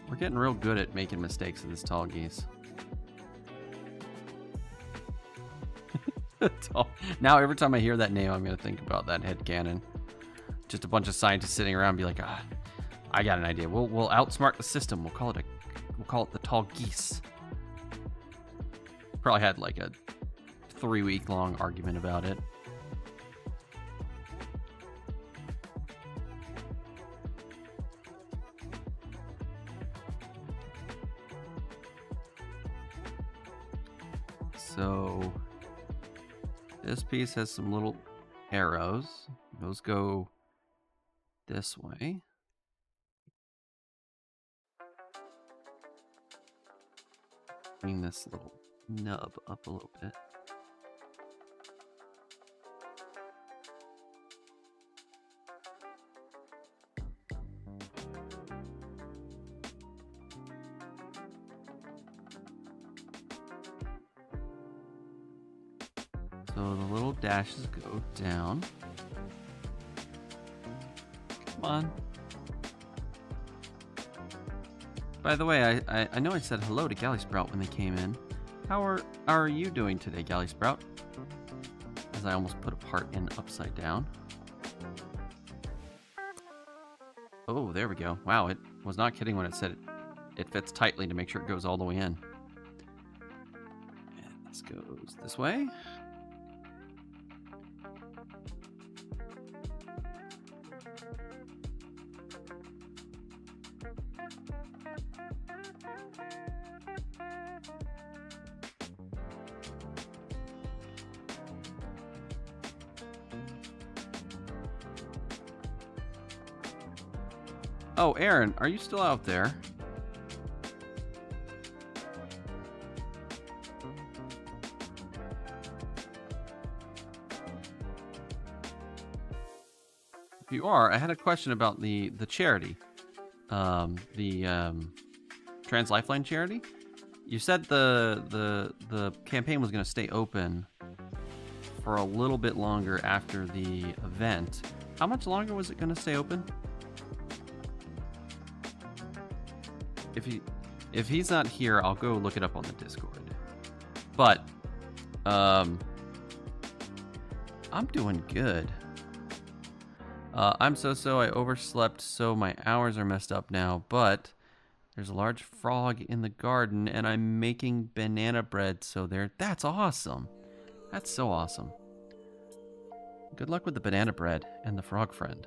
We're getting real good at making mistakes with this tall geese. Now every time I hear that name, I'm gonna think about that headcanon. Just a bunch of scientists sitting around and be like, I got an idea. We'll outsmart the system. We'll call it the tall geese. Probably had like a 3-week long argument about it. So this piece has some little arrows. Those go this way. Bring this little nub up a little bit. So the little dashes go down. Come on. By the way, I know I said hello to Galley Sprout when they came in. How are you doing today, Galley Sprout? As because I almost put a part in upside down. Oh, there we go. Wow, it was not kidding when it said it fits tightly to make sure it goes all the way in. And this goes this way. Oh, Aaron, are you still out there? If you are, I had a question about the charity, Trans Lifeline charity. You said the campaign was going to stay open for a little bit longer after the event. How much longer was it going to stay open? If he's not here, I'll go look it up on the Discord. But I'm doing good. I'm so I overslept, so my hours are messed up now, but there's a large frog in the garden and I'm making banana bread, so that's awesome. That's so awesome. Good luck with the banana bread and the frog friend.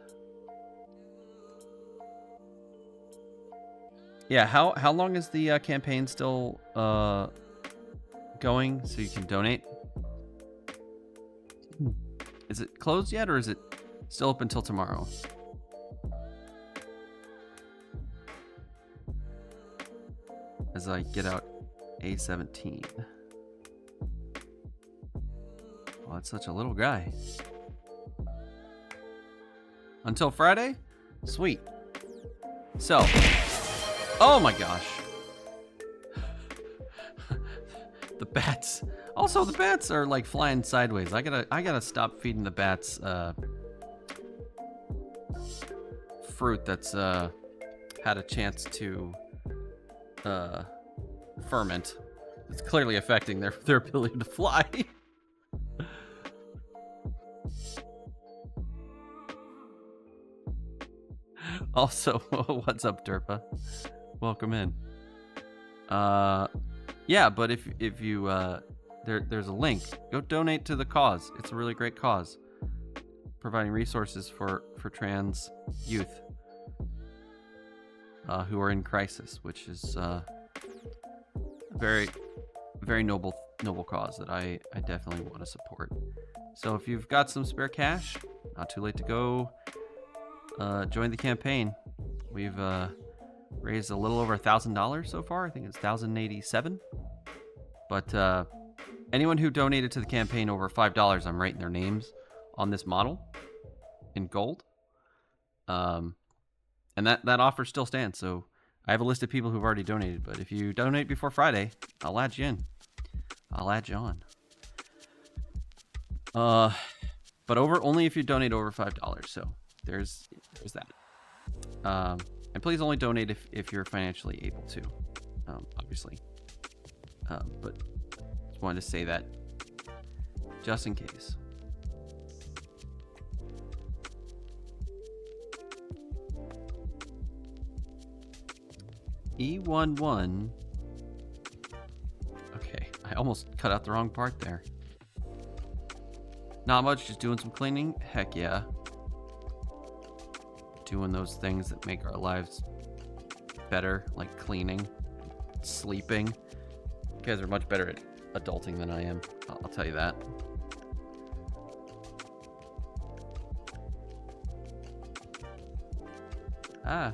Yeah, how long is the campaign still going so you can donate? Is it closed yet, or is it still open until tomorrow? As I get out A17. Oh, that's such a little guy. Until Friday? Sweet. So... Oh my gosh. The bats. Also, the bats are like flying sideways. I gotta stop feeding the bats fruit that's had a chance to ferment. It's clearly affecting their ability to fly. Also, what's up, Derpa? Welcome in. Yeah, but if you there's a link. Go donate to the cause. It's a really great cause, providing resources for trans youth who are in crisis, which is a very noble cause that I definitely want to support. So if you've got some spare cash, not too late to go join the campaign. We've raised a little over $1,000 so far. I think it's 1,087. But anyone who donated to the campaign over $5, I'm writing their names on this model in gold. And that offer still stands. So I have a list of people who've already donated. But if you donate before Friday, I'll add you in. I'll add you on. But only if you donate over $5. So there's that. And please only donate if you're financially able to, obviously. But just wanted to say that just in case. E11. Okay, I almost cut out the wrong part there. Not much, just doing some cleaning. Heck yeah. Doing those things that make our lives better, like cleaning, sleeping. You guys are much better at adulting than I am. I'll tell you that. Ah.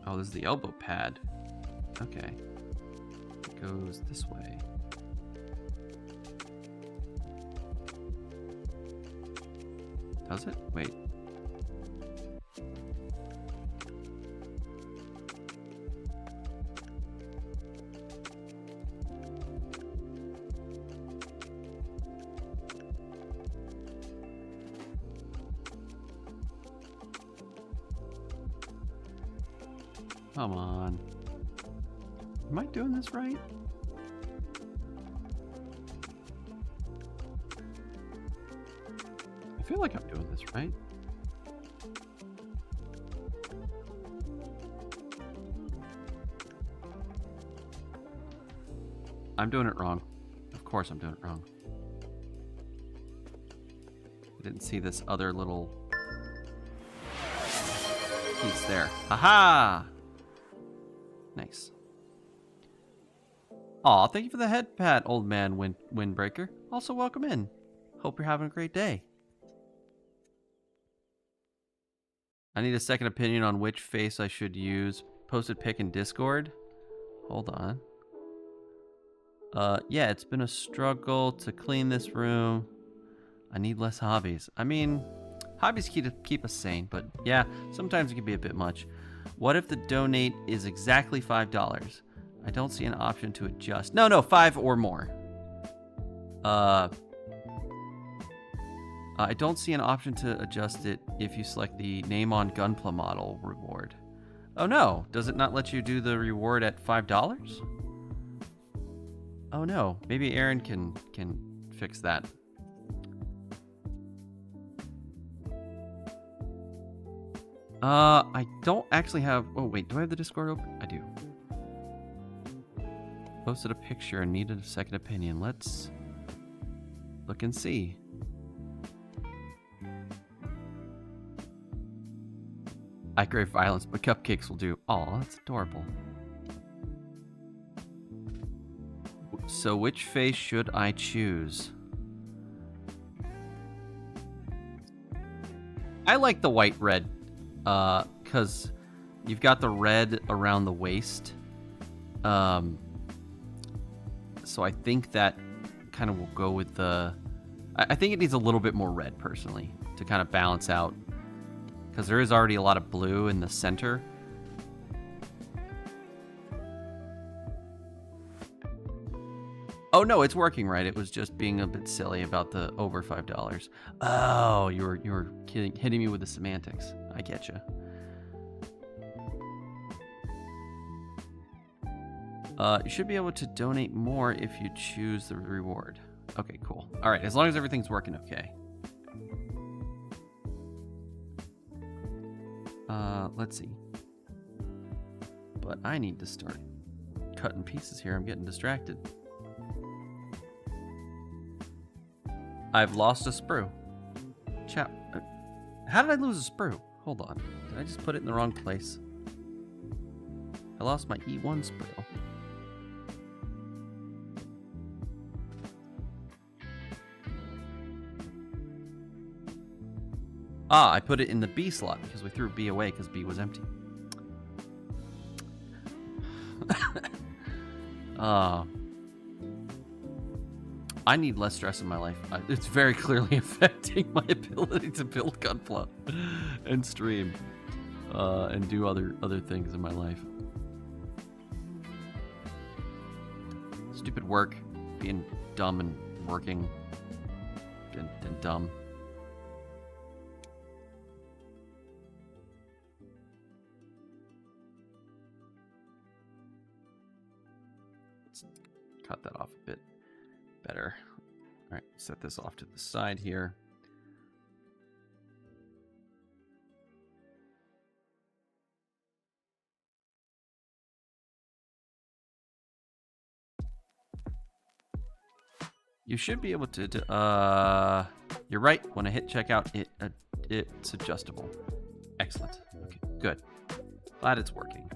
Oh, this is the elbow pad. Okay. It goes this way. Does it? Wait. Come on. Am I doing this right? I feel like I'm doing this right. I'm doing it wrong. Of course I'm doing it wrong. I didn't see this other little piece there. Aha! Nice. Aw, thank you for the head pat, old man Windbreaker. Also, welcome in. Hope you're having a great day. I need a second opinion on which face I should use. Posted pic in Discord. Hold on. Yeah, it's been a struggle to clean this room. I need less hobbies. I mean, hobbies keep us sane, but yeah, sometimes it can be a bit much. What if the donate is exactly $5? I don't see an option to adjust. No, 5 or more. I don't see an option to adjust it if you select the name on Gunpla model reward. Oh no, does it not let you do the reward at $5? Oh no, maybe Aaron can fix that. I don't actually have... Oh wait, do I have the Discord open? I do. Posted a picture and needed a second opinion. Let's look and see. I crave violence, but cupcakes will do. Aw, that's adorable. So which face should I choose? I like the white red, because you've got the red around the waist. So I think that kind of will go with the... I think it needs a little bit more red, personally, to kind of balance out. Because there is already a lot of blue in the center. Oh no, it's working right. It was just being a bit silly about the over $5. Oh, you were hitting me with the semantics. I get you. You should be able to donate more if you choose the reward. Okay, cool. All right, as long as everything's working okay. Let's see. But I need to start cutting pieces here. I'm getting distracted. I've lost a sprue. Chap. How did I lose a sprue? Hold on. Did I just put it in the wrong place? I lost my E1 sprue. Ah, I put it in the B slot because we threw B away because B was empty. I need less stress in my life. It's very clearly affecting my ability to build Gunpla and stream and do other things in my life. Stupid work, being dumb and working and dumb. Cut that off a bit better. All right, set this off to the side here. You should be able to, you're right. When I hit checkout, it's adjustable. Excellent. Okay, good. Glad it's working.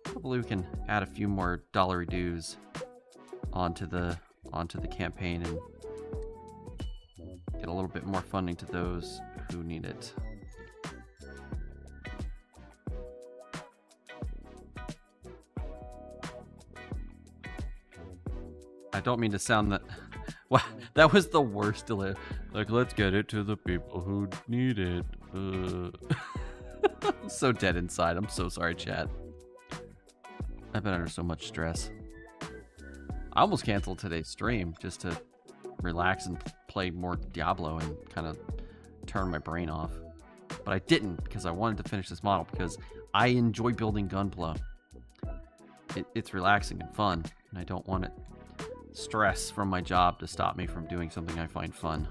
Hopefully we can add a few more dollary dues onto the campaign and get a little bit more funding to those who need it. I don't mean to sound that... Wow, that was the worst delay. Like, let's get it to the people who need it. I'm so dead inside. I'm so sorry, chat. I've been under so much stress. I almost canceled today's stream just to relax and play more Diablo and kind of turn my brain off. But I didn't because I wanted to finish this model because I enjoy building Gunpla. It's relaxing and fun, and I don't want it stress from my job to stop me from doing something I find fun.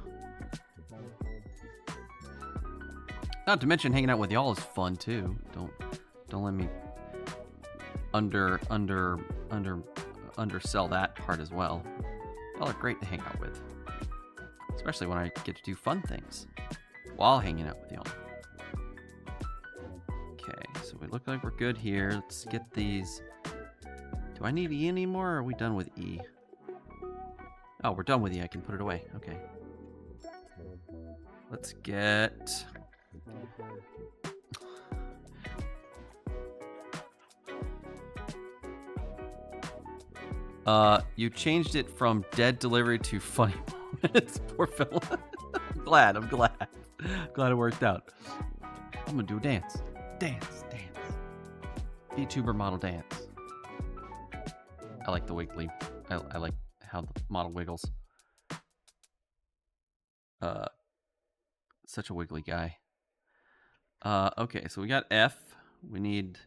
Not to mention hanging out with y'all is fun too. Don't let me undersell that part as well. Y'all are great to hang out with, especially when I get to do fun things while hanging out with y'all. Okay, so we look like we're good here. Let's get these. Do I need E anymore, or are we done with E? Oh, we're done with E. I can put it away. Okay. Let's get... you changed it from dead delivery to funny moments. Poor fella. I'm glad it worked out. I'm gonna do a dance. Dance. VTuber model dance. I like the wiggly. I like how the model wiggles. Such a wiggly guy. Okay, so we got F. We need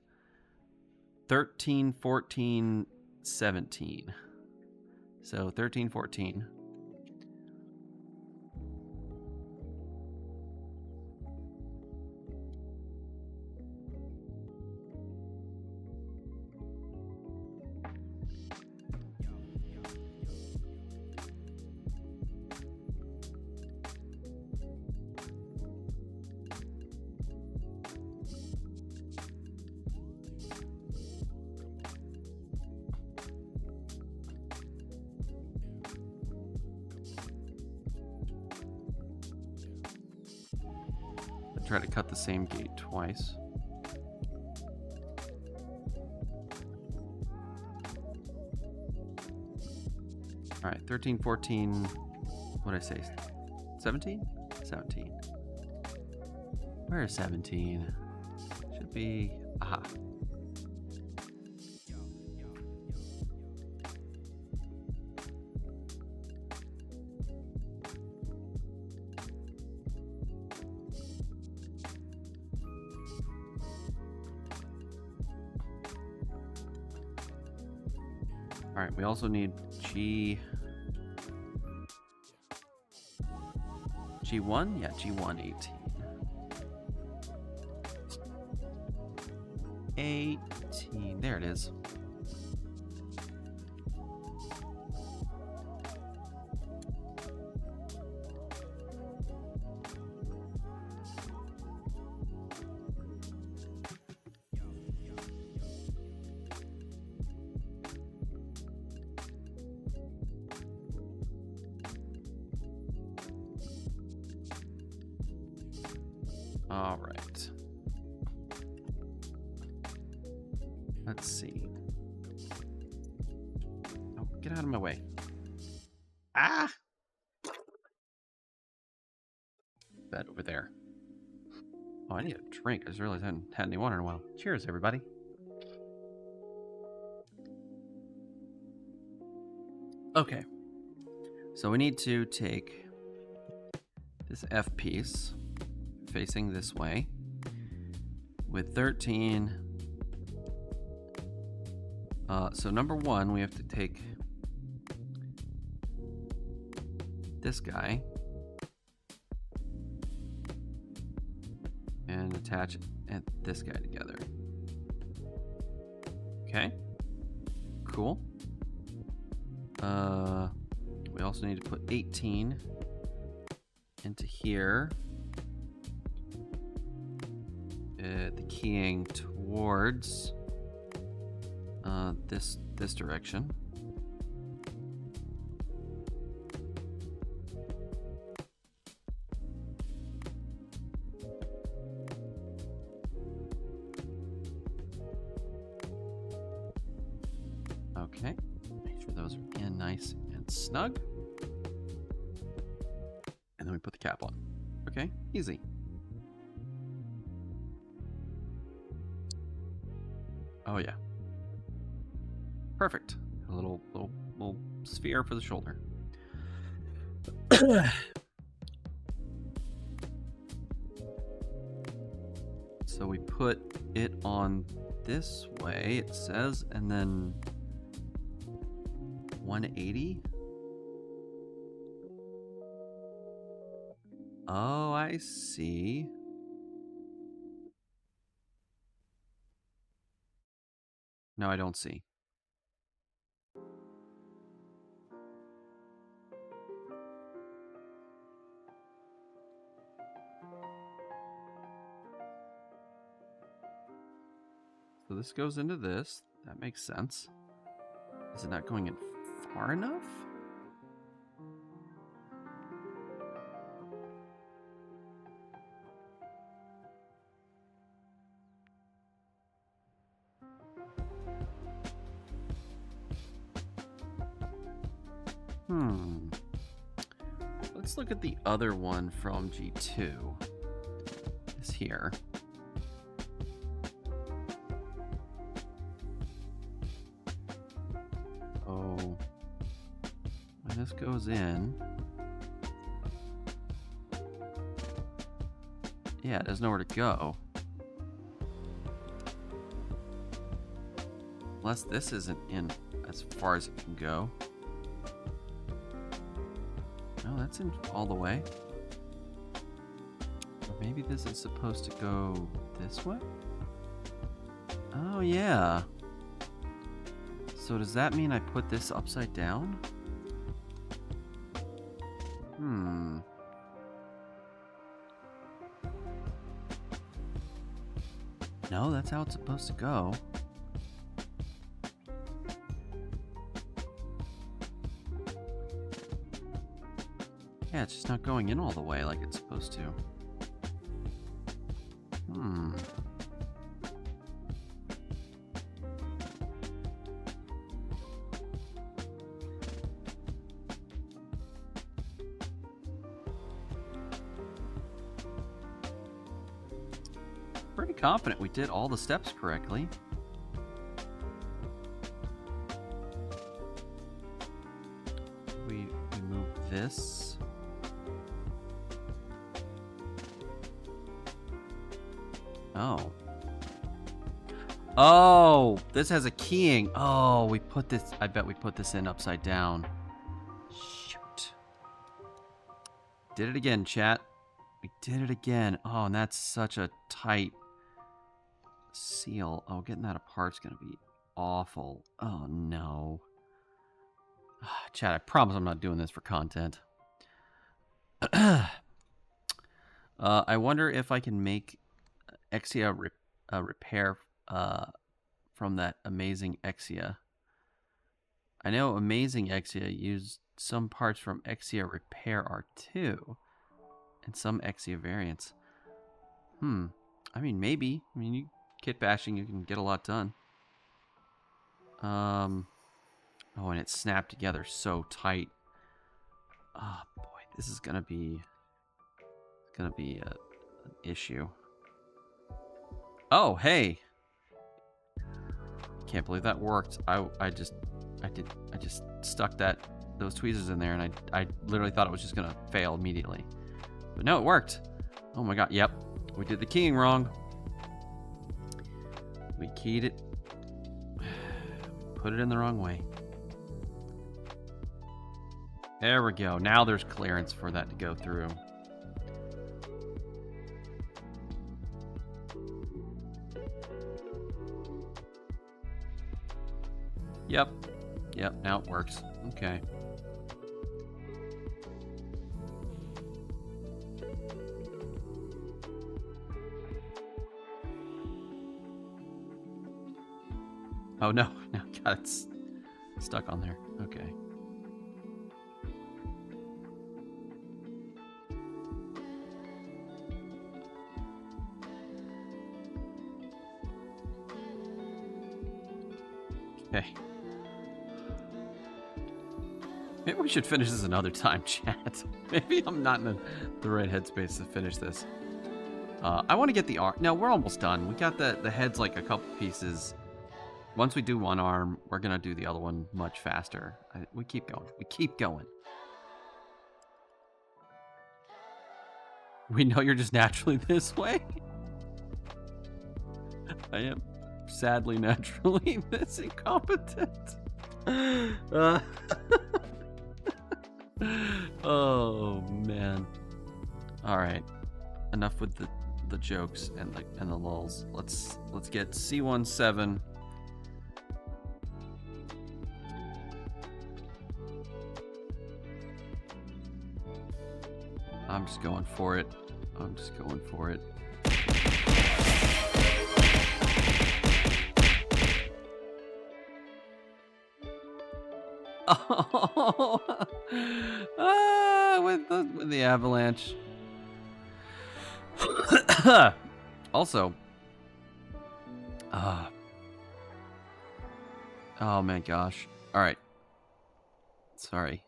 13, 14, 17. So 13, 14. Try to cut the same gate twice. All right, 13, 14, what did I say? 17? 17. Where is 17? Should be, aha. All right, we also need G1? Yeah, G1, 18. 18, there it is. All right. Let's see. Oh, get out of my way. Ah! Bed over there. Oh, I need a drink. I just realized I hadn't had any water in a while. Cheers, everybody. Okay. So we need to take this F piece facing this way with 13. So number one, we have to take this guy and attach this guy together. Okay, cool. We also need to put 18 into here. The keying towards this direction. Okay, make sure those are in nice and snug. And then we put the cap on. Okay, easy. Oh yeah. Perfect. A little sphere for the shoulder. So So we put it on this way, it says, and then 180. Oh, I see. No, I don't see. So this goes into this. That makes sense. Is it not going in far enough? Let's look at the other one from G2. It's here. Oh, when this goes in, yeah, there's nowhere to go. Unless this isn't in as far as it can go. No, that's in all the way. Or maybe this is supposed to go this way? Oh, yeah. So does that mean I put this upside down? No, that's how it's supposed to go. Yeah, it's just not going in all the way like it's supposed to. Pretty confident we did all the steps correctly. We move this. Oh. Oh, this has a keying. Oh, we put this, I bet we put this in upside down. Shoot. Did it again, chat. We did it again. Oh, and that's such a tight seal. Oh, getting that apart's gonna be awful. Oh, no. Chat, I promise I'm not doing this for content. I wonder if I can make Exia repair from that amazing Exia. I know amazing Exia used some parts from Exia repair R2 and some Exia variants. I mean, maybe. I mean, you kit bashing, you can get a lot done. Oh, and it snapped together so tight. Oh boy, this is gonna be an issue. Oh, hey. Can't believe that worked. I just stuck those tweezers in there, and I literally thought it was just gonna fail immediately. But no, it worked. Oh my god, yep. We did the keying wrong. We keyed it. Put it in the wrong way. There we go. Now there's clearance for that to go through. Yep. Yep, now it works. Okay. Oh no, no, God, it's stuck on there. Okay. Okay. Maybe we should finish this another time, chat. Maybe I'm not in the right headspace to finish this. I want to get the arm. No, we're almost done. We got the heads like a couple pieces. Once we do one arm, we're going to do the other one much faster. We keep going. We keep going. We know you're just naturally this way. I am sadly naturally this incompetent. Oh man. All right. Enough with the jokes and the lulls. Let's get C17. I'm just going for it. Oh, with the avalanche. Also, oh my gosh. All right. Sorry.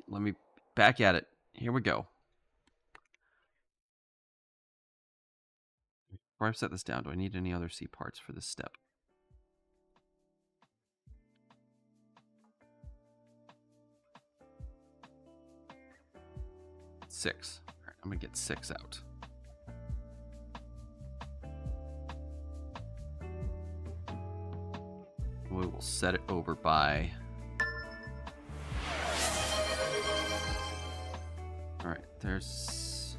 Let me back at it. Here we go. Before I set this down, do I need any other C parts for this step? Six. All right, I'm gonna get 6 out. We will set it over by. All right, there's.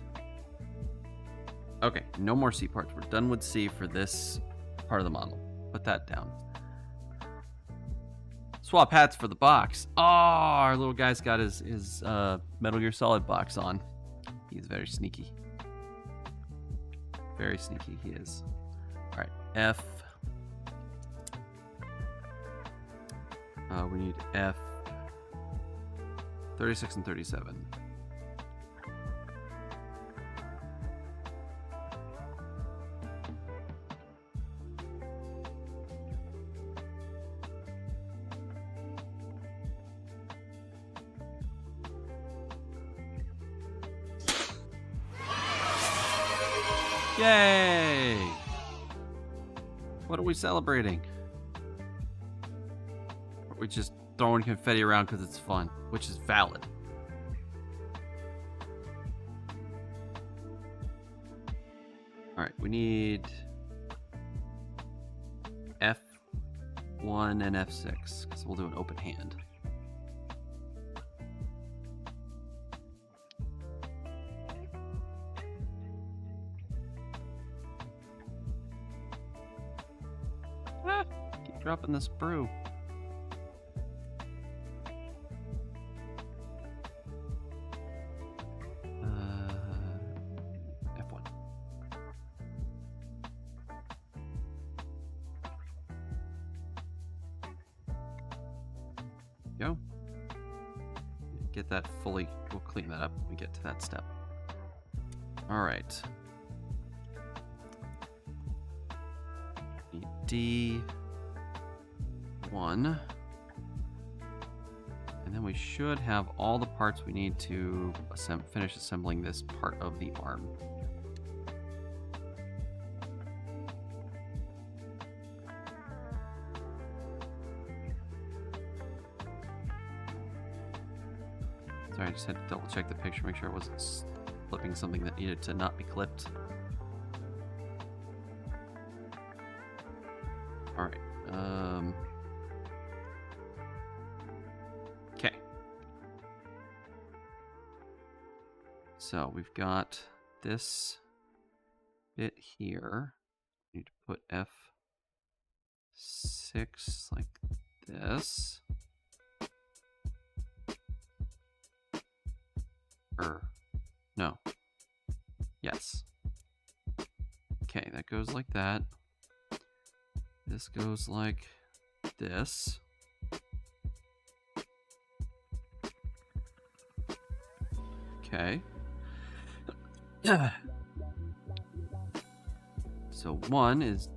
Okay, no more C parts. We're done with C for this part of the model. Put that down. Swap hats for the box. Oh, our little guy's got his Metal Gear Solid box on. He's very sneaky. Very sneaky he is. All right, F. We need F 36 and 37. Yay! What are we celebrating? Are we just throwing confetti around because it's fun, which is valid. Alright, we need F1 and F6, because we'll do an open hand. Keep dropping this brew. F1. Go. Get that fully. We'll clean that up when we get to that step. All right. Need D1. And then we should have all the parts we need to finish assembling this part of the arm. Sorry, I just had to double check the picture, make sure I wasn't clipping something that needed to not be clipped. Alright, okay. So we've got this bit here. We need to put F6 like this. No. Yes. Okay, that goes like that. This goes like this. Okay. So one is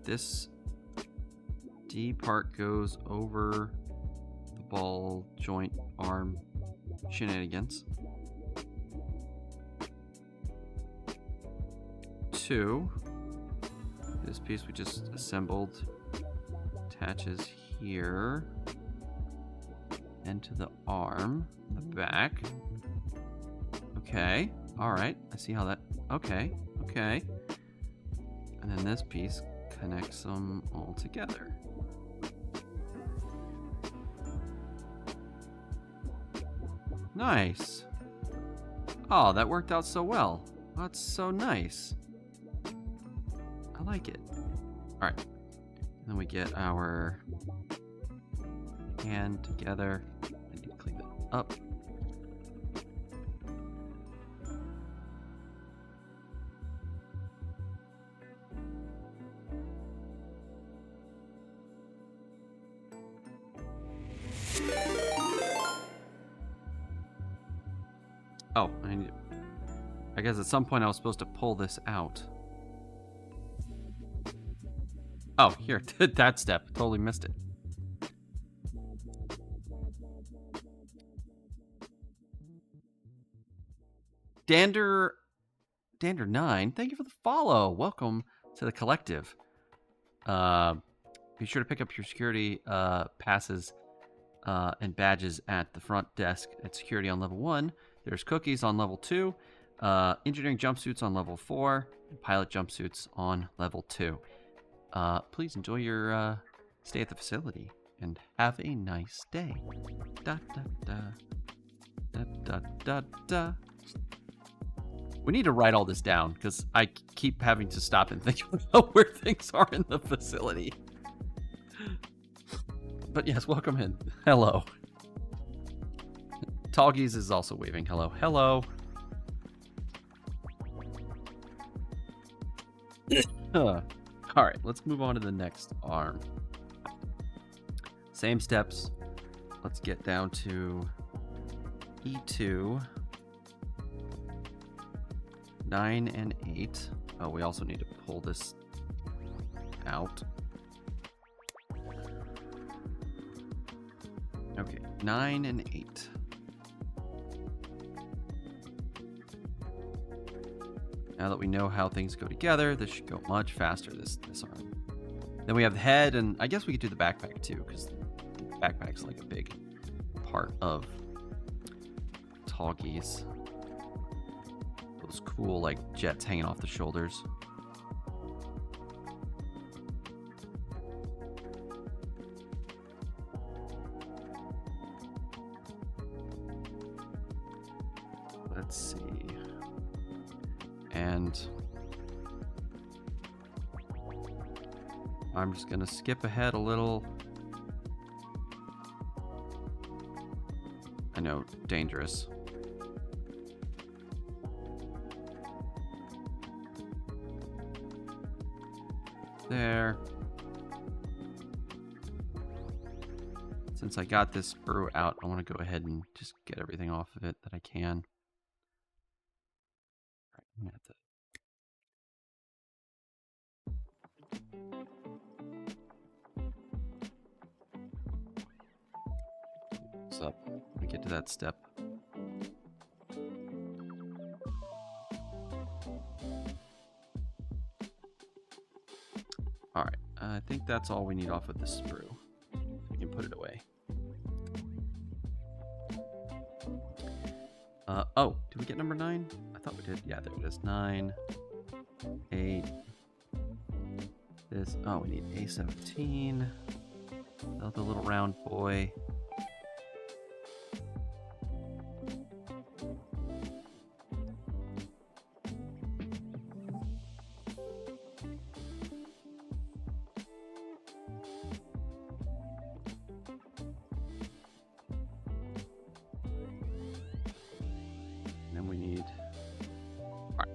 this D part goes over the ball joint arm shenanigans. 2, this piece we just assembled attaches here and to the arm, the back. Okay, all right, I see how that. Okay. And then this piece connects them all together. Nice. Oh, that worked out so well. That's so nice. I like it. All right. Then we get our hand together. I need to clean it up. Oh, I guess at some point I was supposed to pull this out. Oh, here, that step. Totally missed it. Dander9, thank you for the follow. Welcome to the collective. Be sure to pick up your security passes and badges at the front desk at security on level 1. There's cookies on level 2, engineering jumpsuits on level 4, and pilot jumpsuits on level 2. Please enjoy your stay at the facility and have a nice day. Da da da da da da da. We need to write all this down because I keep having to stop and think about where things are in the facility. But yes, welcome in. Hello. Tallgeese is also waving hello. Hello. All right, let's move on to the next arm. Same steps. Let's get down to E2, 9 and 8. Oh, we also need to pull this out. Okay, 9 and 8. Now that we know how things go together, this should go much faster, this arm. Then we have the head, and I guess we could do the backpack too, because the backpack's like a big part of Tallgeese. Those cool like jets hanging off the shoulders. Let's see. And I'm just gonna skip ahead a little. I know, dangerous. There. Since I got this sprue out, I want to go ahead and just get everything off of it that I can. I'm gonna have to. What's up? Let me get to that step. All right, I think that's all we need off of this sprue. We can put it away. Oh, did we get number 9? I thought we did. Yeah, there it is. 9, 8. This. Oh, we need A17. Oh, the little round boy.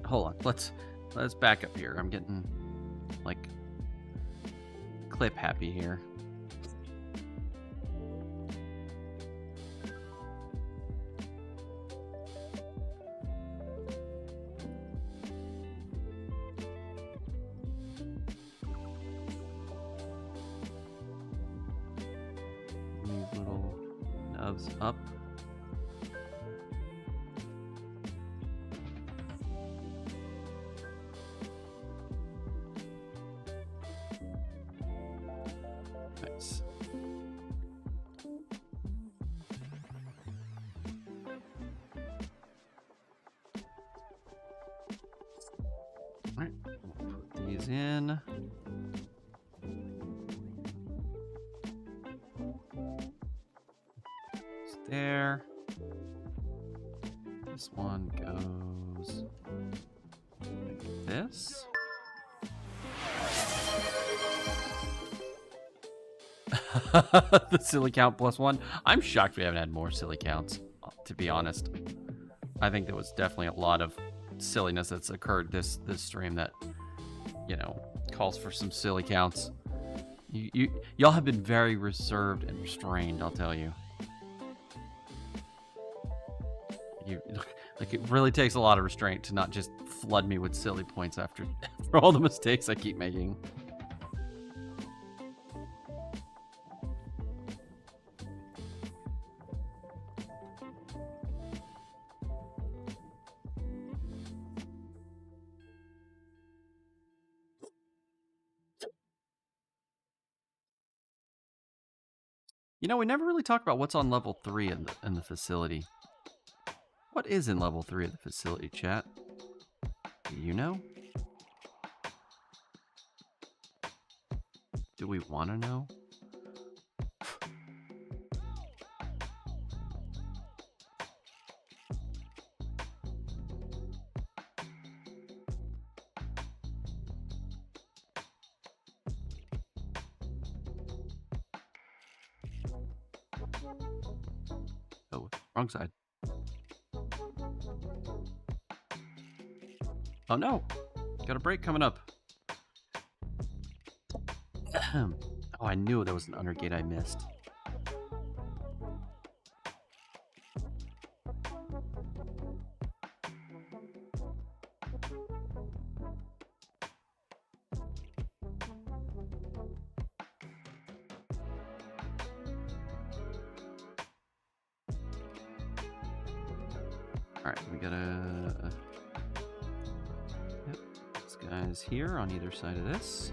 Hold on, let's back up here. I'm getting like clip happy here. These little nubs up. Nice. Alright, we'll put these goes in. It's there. This one goes like this. The silly count +1. I'm shocked we haven't had more silly counts, to be honest. I think there was definitely a lot of silliness that's occurred this stream that, you know, calls for some silly counts. Y'all have been very reserved and restrained, I'll tell you. Like, it really takes a lot of restraint to not just flood me with silly points after all the mistakes I keep making. You know, we never really talk about what's on level 3 in the facility. What is in level 3 of the facility, chat? Do you know? Do we want to know? Oh, wrong side. Oh no! Got a break coming up. Oh, I knew there was an under gate I missed. Alright, we gotta... Yep, this guy's here on either side of this.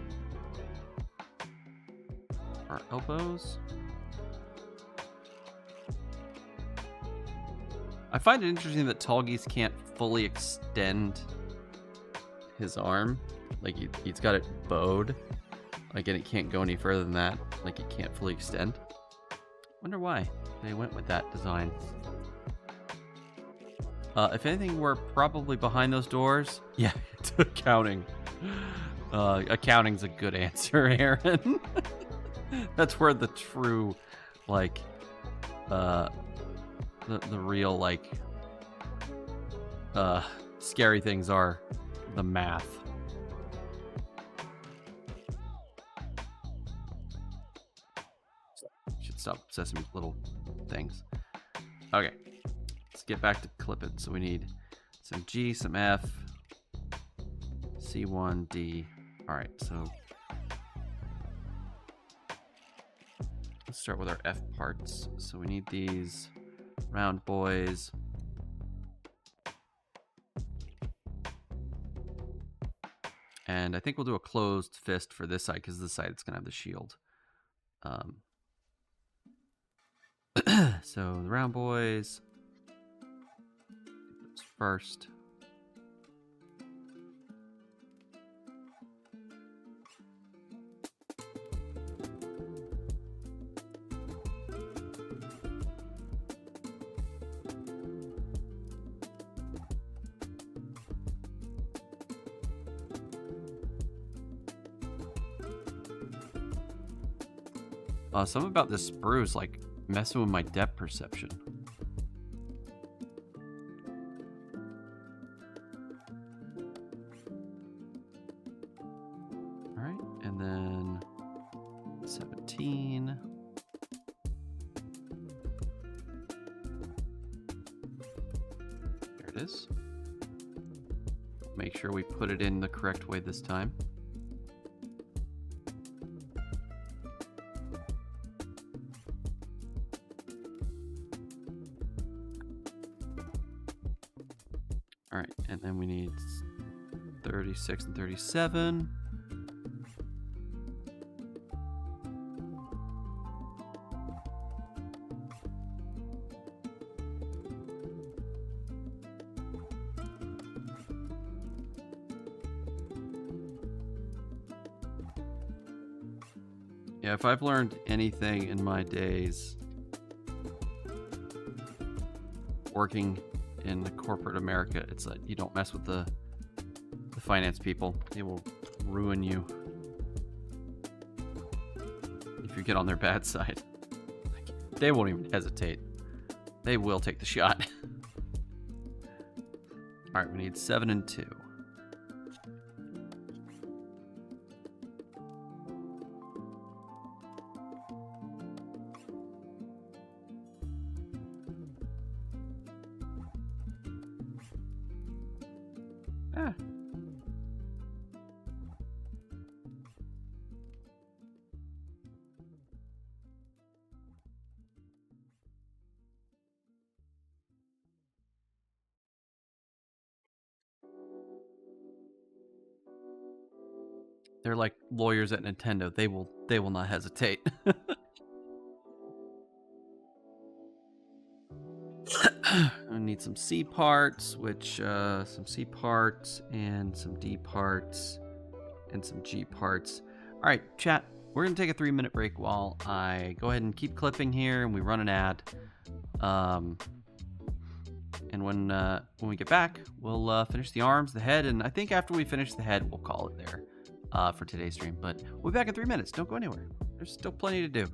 Our elbows. I find it interesting that Tallgeese can't fully extend his arm. Like, he's got it bowed. Like, and it can't go any further than that. Like, it can't fully extend. Wonder why they went with that design. If anything, we're probably behind those doors. Yeah, it's accounting. Accounting's a good answer, Aaron. That's where the true, like, the real, like, scary things are. The math. Should stop obsessing with little things. Okay. Let's get back to clip it. So we need some G, some F, C1, D. All right, so let's start with our F parts. So we need these round boys. And I think we'll do a closed fist for this side because this side it's going to have the shield. So the round boys. First. Something about this spruce, like, messing with my depth perception. Alright, and then 17. There it is. Make sure we put it in the correct way this time. Alright, and then we need 36 and 37. Yeah, if I've learned anything in my days working in corporate America, it's that you don't mess with the finance people. They will ruin you if you get on their bad side. They won't even hesitate. They will take the shot. All right, we need 7 and 2. Ah. They're like lawyers at Nintendo. They will not hesitate. I need some C parts, which some C parts and some D parts and some G parts. All right, chat. We're gonna take a 3-minute break while I go ahead and keep clipping here, and we run an ad. And when we get back, we'll finish the arms, the head, and I think after we finish the head, we'll call it there for today's stream. But we'll be back in 3 minutes. Don't go anywhere. There's still plenty to do.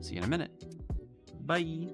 See you in a minute. Bye.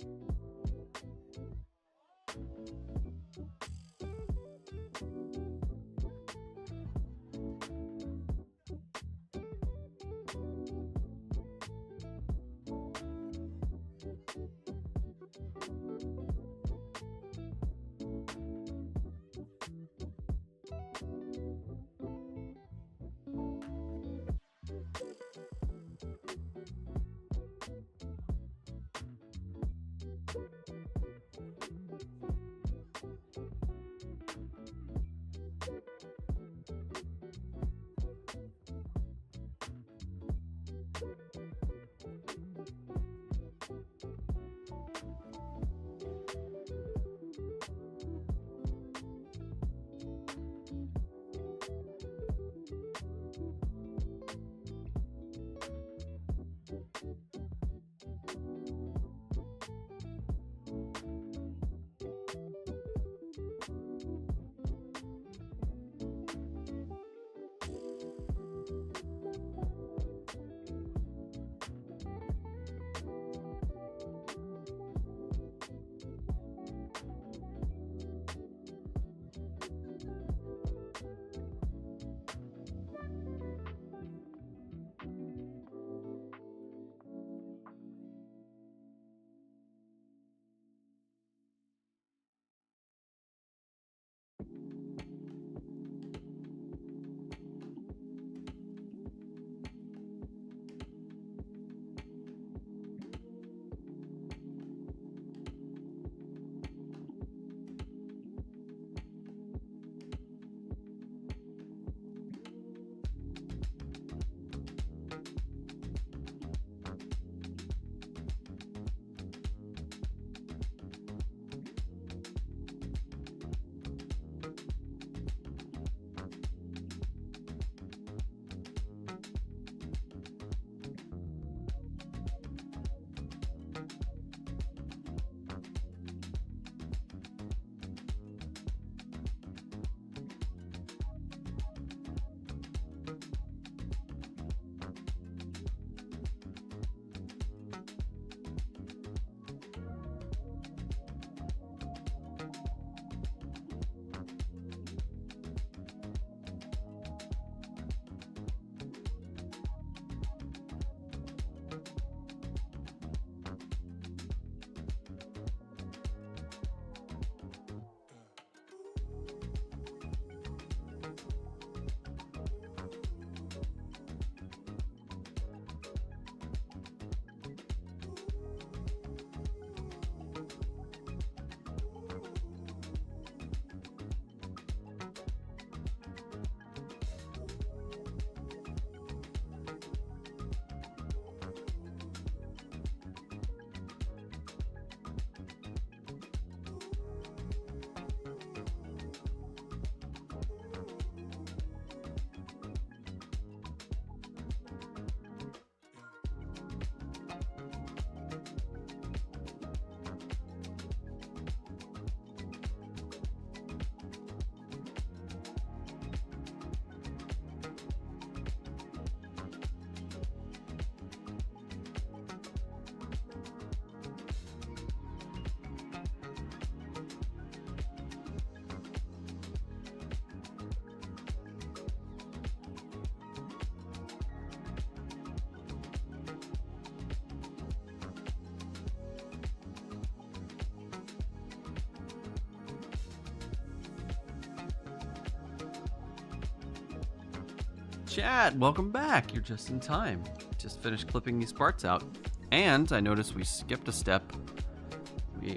Chat, welcome back. You're just in time. Just finished clipping these parts out. And I noticed we skipped a step.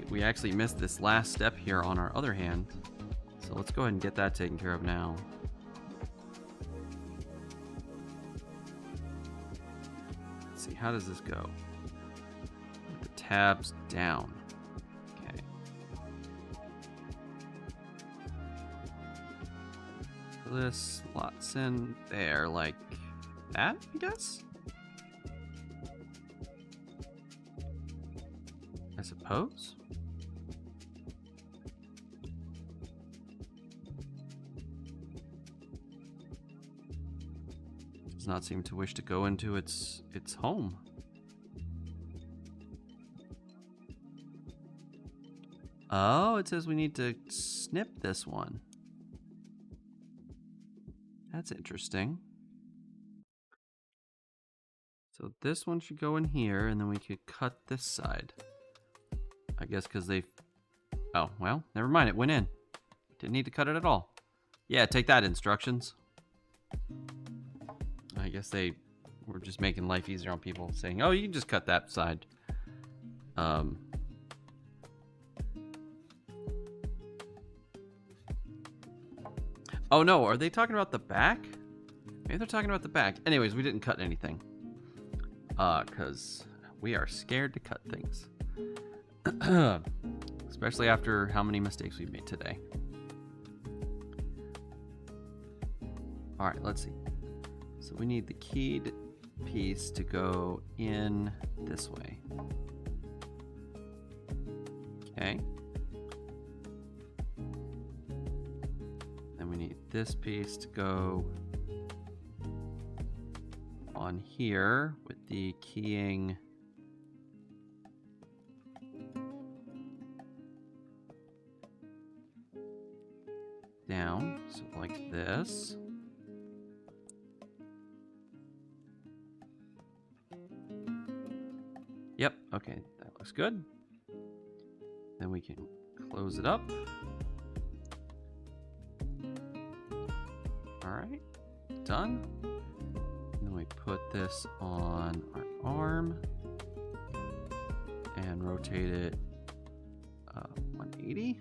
We actually missed this last step here on our other hand. So let's go ahead and get that taken care of now. Let's see, how does this go? With the tabs down. Okay. This slots in there like that, I guess? I suppose? Does not seem to wish to go into its home. Oh, it says we need to snip this one. That's interesting. So this one should go in here, and then we could cut this side. I guess because they... Oh, well, never mind. It went in. Didn't need to cut it at all. Yeah, take that, instructions. I guess they were just making life easier on people, saying, oh, you can just cut that side. Oh, no. Are they talking about the back? Maybe they're talking about the back. Anyways, we didn't cut anything. Because we are scared to cut things. Especially after how many mistakes we've made today. Alright, let's see. So we need the keyed piece to go in this way. Okay. Then we need this piece to go on here with the keying down, so like this. Yep, okay, that looks good. Then we can close it up. Alright, done. And then we put this on our arm and rotate it 180.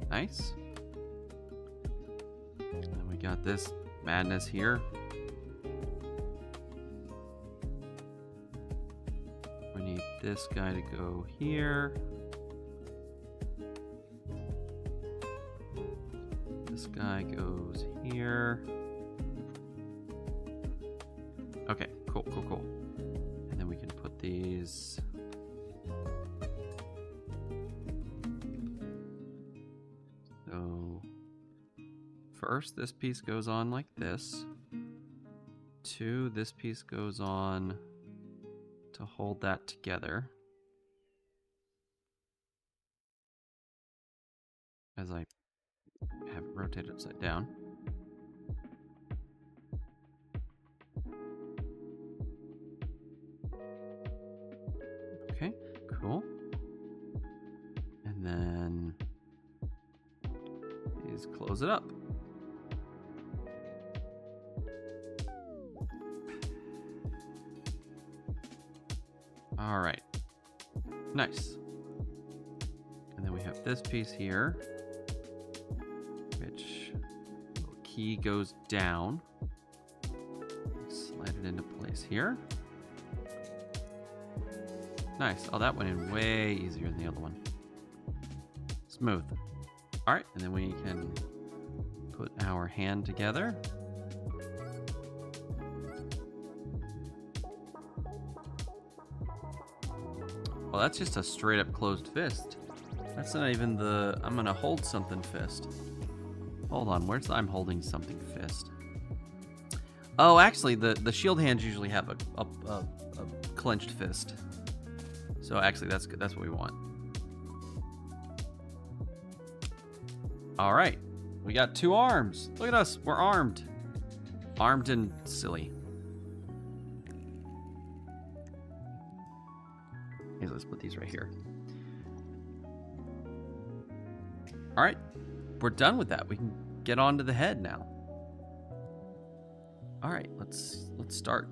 Nice. And we got this madness here. We need this guy to go here. This guy goes here. Okay, cool. And then we can put these... So first, this piece goes on like this. 2, this piece goes on to hold that together. As I have it rotated upside down. Okay, cool. And then these close it up. All right, nice. And then we have this piece here, which little key goes down. Slide it into place here. Nice. Oh, that went in way easier than the other one. Smooth. All right, and then we can put our hand together. Well, that's just a straight up closed fist. That's not even the I'm gonna hold something fist. Hold on, where's the I'm holding something fist? Oh, actually, the shield hands usually have a clenched fist. So actually, that's good. That's what we want. All right, we got 2 arms. Look at us, we're armed. Armed and silly. Okay, let's put these right here. All right, we're done with that. We can get on to the head now. All right, let's start.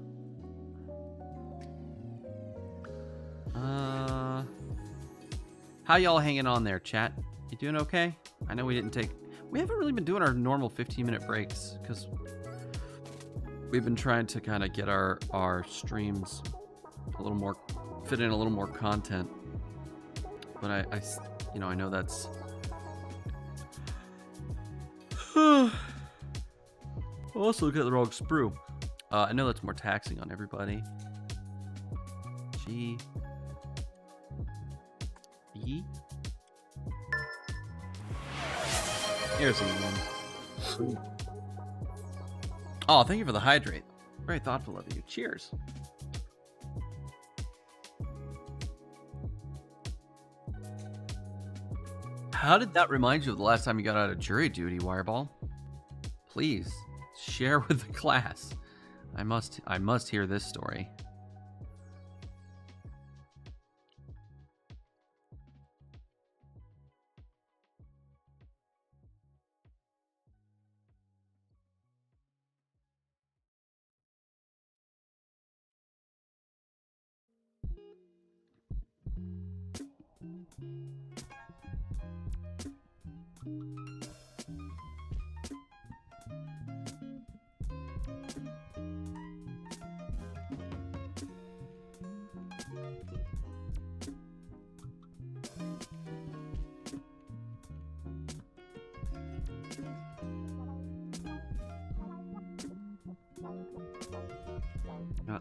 How y'all hanging on there, chat? You doing okay? I know we haven't really been doing our normal 15-minute breaks because we've been trying to kind of get our streams a little more, fit in a little more content. But I know that's also look at the wrong sprue. I know that's more taxing on everybody. G E. Here's one. Oh, thank you for the hydrate. Very thoughtful of you. Cheers. How did that remind you of the last time you got out of jury duty, Wireball? Please share with the class. I must hear this story.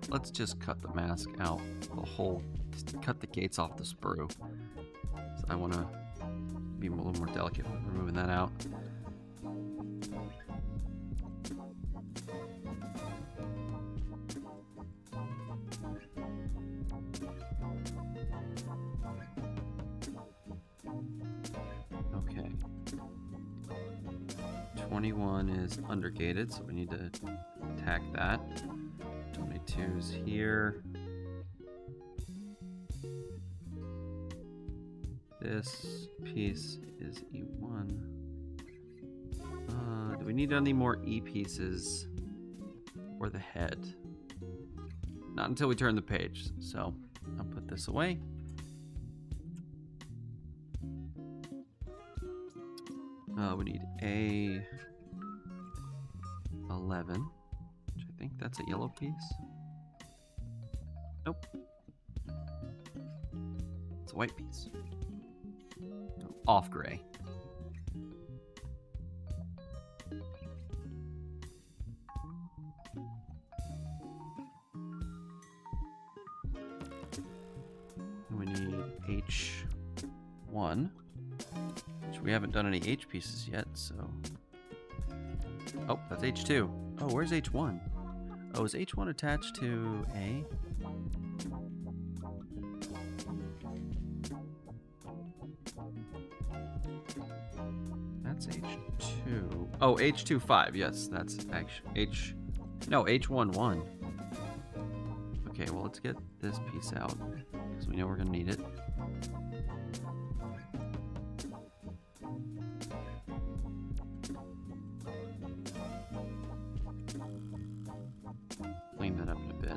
Let's just cut the mask out, cut the gates off the sprue. So I want to be a little more delicate with removing that out. Okay. 21 is undergated, so we need to attack that. 22's here. This piece is E1. Do we need any more E pieces or the head? Not until we turn the page. So I'll put this away. We need A11. I think that's a yellow piece. Nope. It's a white piece. No, off gray. And we need H1, which we haven't done any H pieces yet, so... Oh, that's H2. Oh, where's H1? Oh, is H1 attached to A? That's H2. Oh, H25. Yes, that's actually H11. Okay, well, let's get this piece out because we know we're gonna need it. Clean that up in a bit.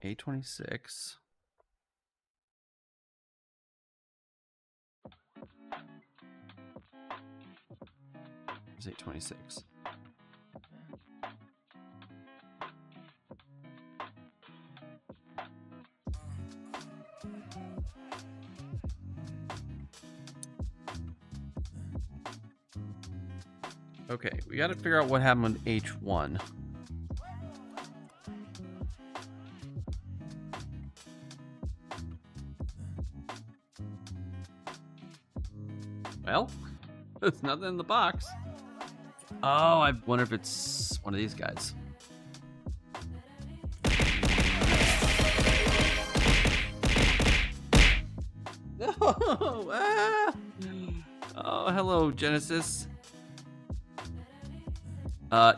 A26. Is A26. Okay, we got to figure out what happened with H1. Well, there's nothing in the box. Oh, I wonder if it's one of these guys. Oh, oh, hello, Genesis.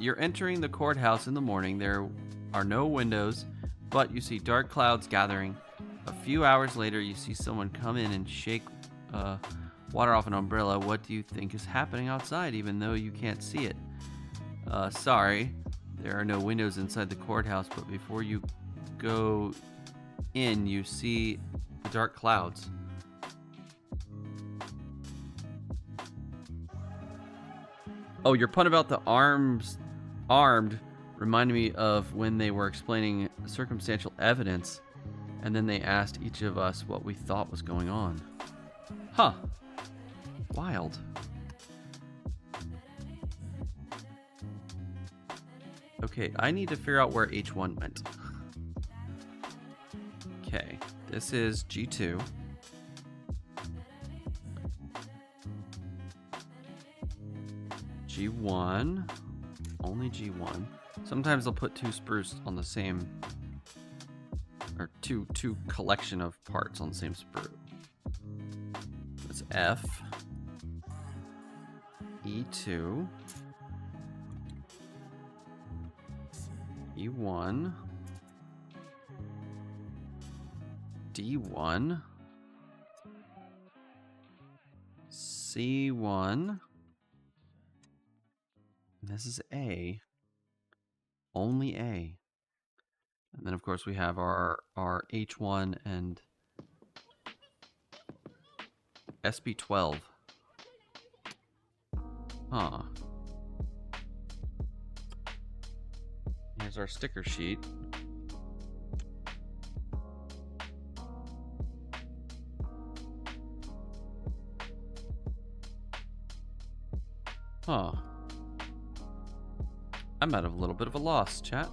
You're entering the courthouse in the morning. There are no windows, but you see dark clouds gathering. A few hours later, you see someone come in and shake water off an umbrella. What do you think is happening outside, even though you can't see it? Sorry, there are no windows inside the courthouse, but before you go in, you see the dark clouds. Oh, your pun about the armed reminded me of when they were explaining circumstantial evidence, and then they asked each of us what we thought was going on. Huh. Wild. Okay, I need to figure out where H1 went. Okay, this is G2. G1. Only G1. Sometimes they'll put two spruce on the same, or two collection of parts on the same sprue. That's F. E2. E1. D1. C1. And this is A. Only A. And then of course we have our H1 and SB12. Huh. Here's our sticker sheet. Huh. I'm at a little bit of a loss, chat.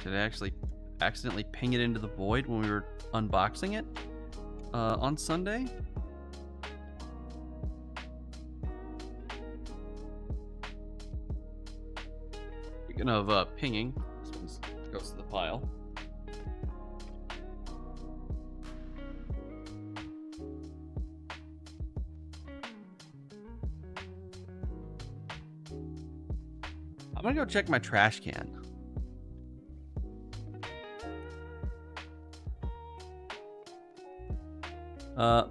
Did I actually accidentally ping it into the void when we were unboxing it on Sunday? Speaking of pinging, this one goes to the pile. I'm gonna go check my trash can.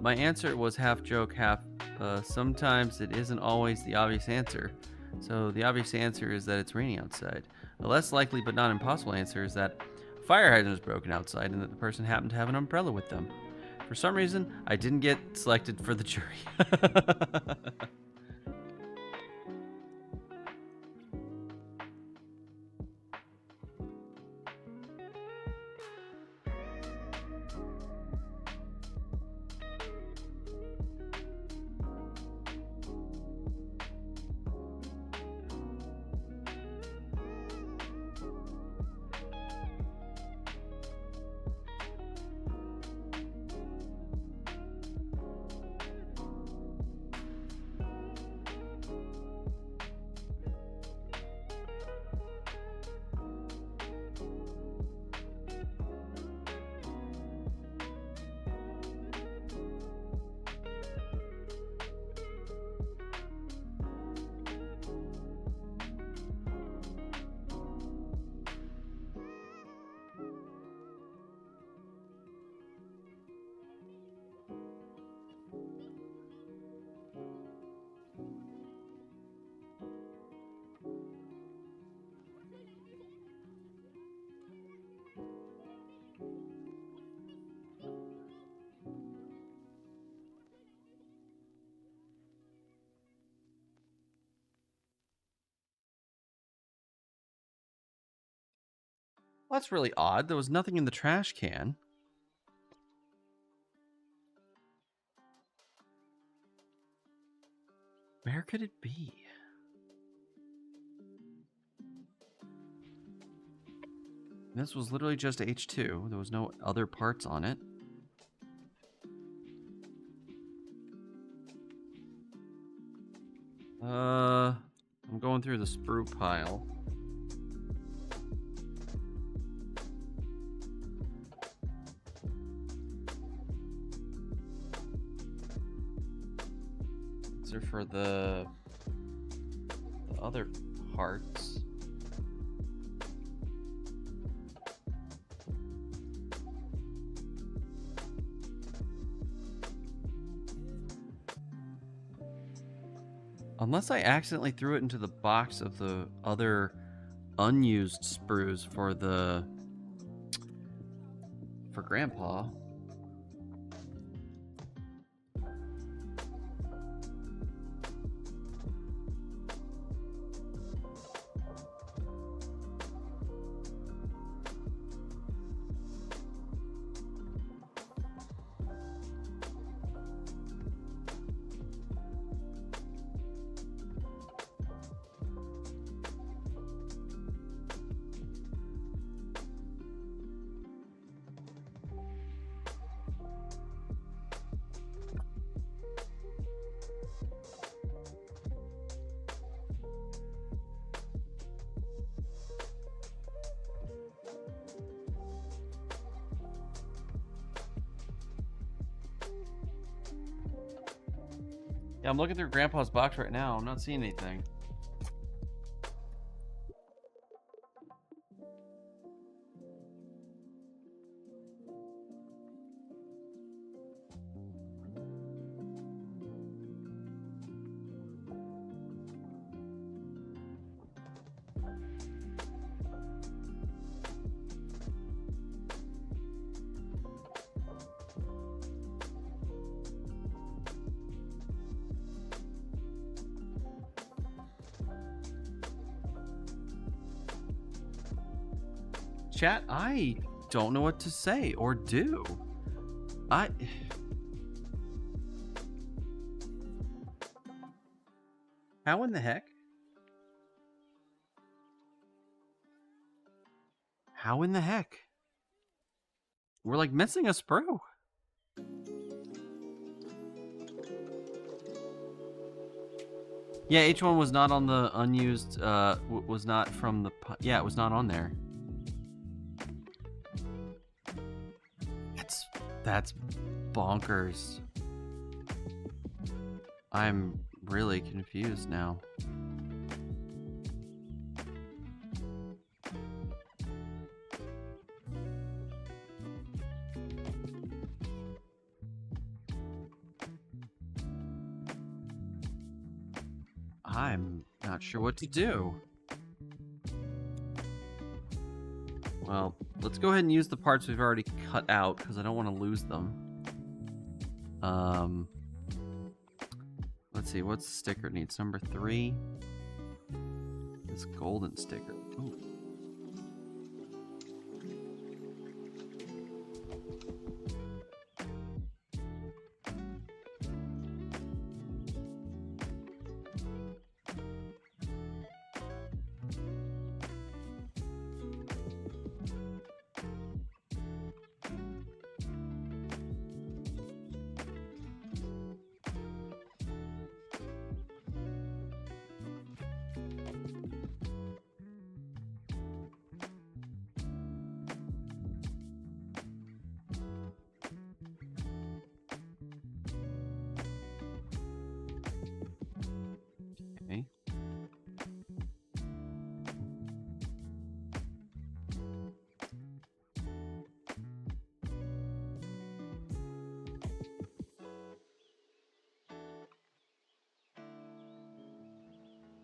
My answer was half joke, half sometimes it isn't always the obvious answer. So the obvious answer is that it's raining outside. A less likely but not impossible answer is that a fire hydrant was broken outside and that the person happened to have an umbrella with them. For some reason, I didn't get selected for the jury. Well, that's really odd. There was nothing in the trash can. Where could it be? This was literally just H2. There was no other parts on it. I'm going through the sprue pile. These are for the other parts. Unless I accidentally threw it into the box of the other unused sprues for Grandpa. Yeah, I'm looking through Grandpa's box right now. I'm not seeing anything. Chat, I don't know what to say or do. How in the heck? How in the heck? We're like missing a sprue. Yeah, H1 was not on the unused, was not from the, yeah, it was not on there. That's bonkers. I'm really confused now. I'm not sure what to do. Well, let's go ahead and use the parts we've already cut out because I don't want to lose them. Let's see, what's the sticker it needs? Number 3. This golden sticker. Ooh.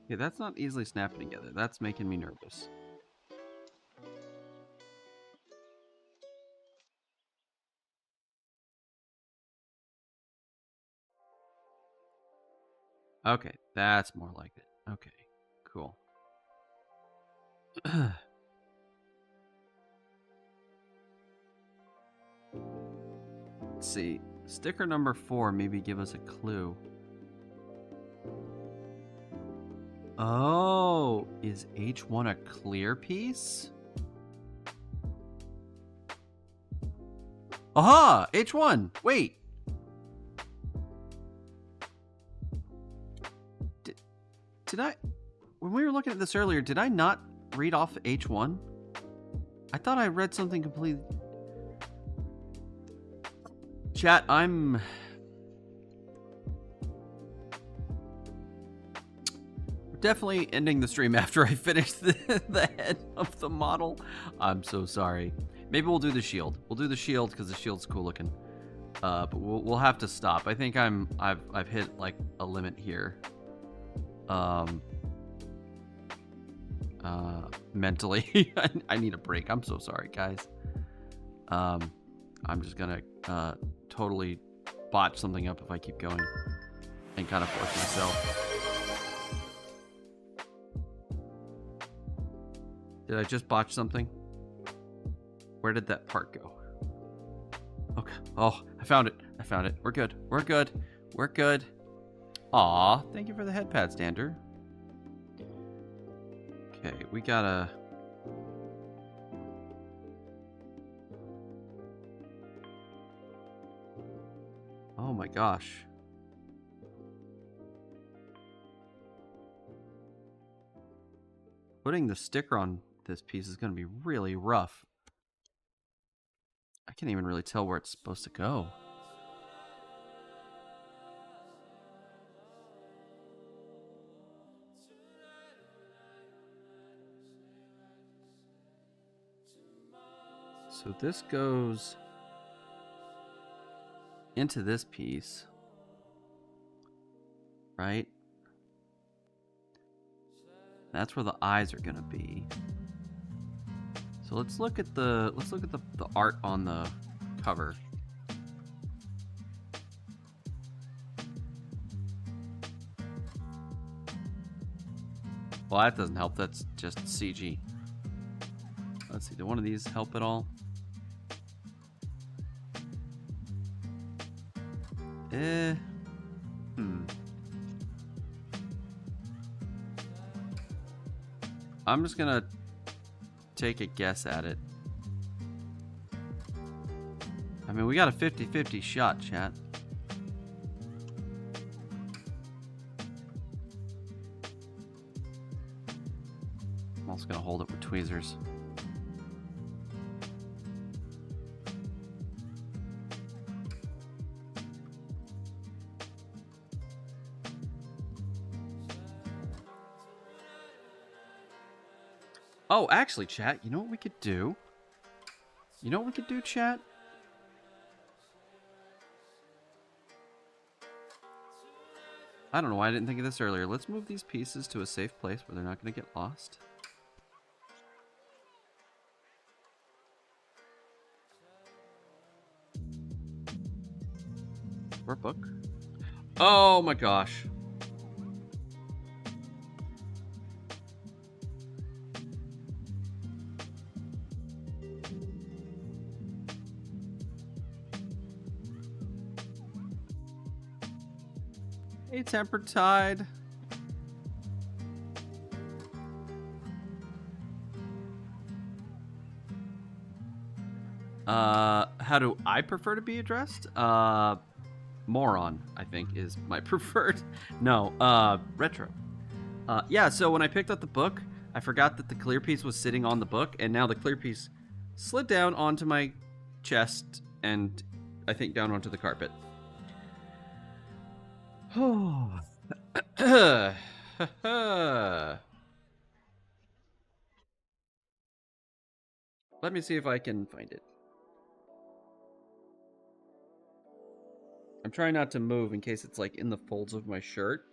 Yeah, that's not easily snapping together. That's making me nervous. Okay, that's more like it. Okay, cool. Let's see. Sticker number 4, maybe give us a clue. Oh, is H1 a clear piece? Aha! H1! Wait! Did I... When we were looking at this earlier, did I not read off H1? I thought I read something completely... Chat, I'm... Definitely ending the stream after I finish the head of the model. I'm so sorry. Maybe we'll do the shield. We'll do the shield because the shield's cool looking. But we'll have to stop. I think I've hit like a limit here. mentally. I need a break. I'm so sorry, guys. I'm just gonna totally botch something up if I keep going and kind of force myself. Did I just botch something? Where did that part go? Okay. Oh, I found it. I found it. We're good. We're good. We're good. Aw, thank you for the head pad, Stander. Okay, we gotta... Oh my gosh. Putting the sticker on this piece is gonna be really rough. I can't even really tell where it's supposed to go. So this goes into this piece, right? That's where the eyes are gonna be. So let's look at the art on the cover. Well, that doesn't help. That's just CG. Let's see. Do one of these help at all? I'm just gonna take a guess at it. I mean, we got a 50-50 shot, chat. I'm also gonna hold it with tweezers. Oh, actually, chat, you know what we could do? You know what we could do, chat? I don't know why I didn't think of this earlier. Let's move these pieces to a safe place where they're not going to get lost. Workbook. Oh my gosh. Hey, Tempered Tide. How do I prefer to be addressed? Moron, I think, is my preferred. No, retro. Yeah, so when I picked up the book, I forgot that the clear piece was sitting on the book, and now the clear piece slid down onto my chest and I think down onto the carpet. Oh. Let me see if I can find it. I'm trying not to move in case it's like in the folds of my shirt.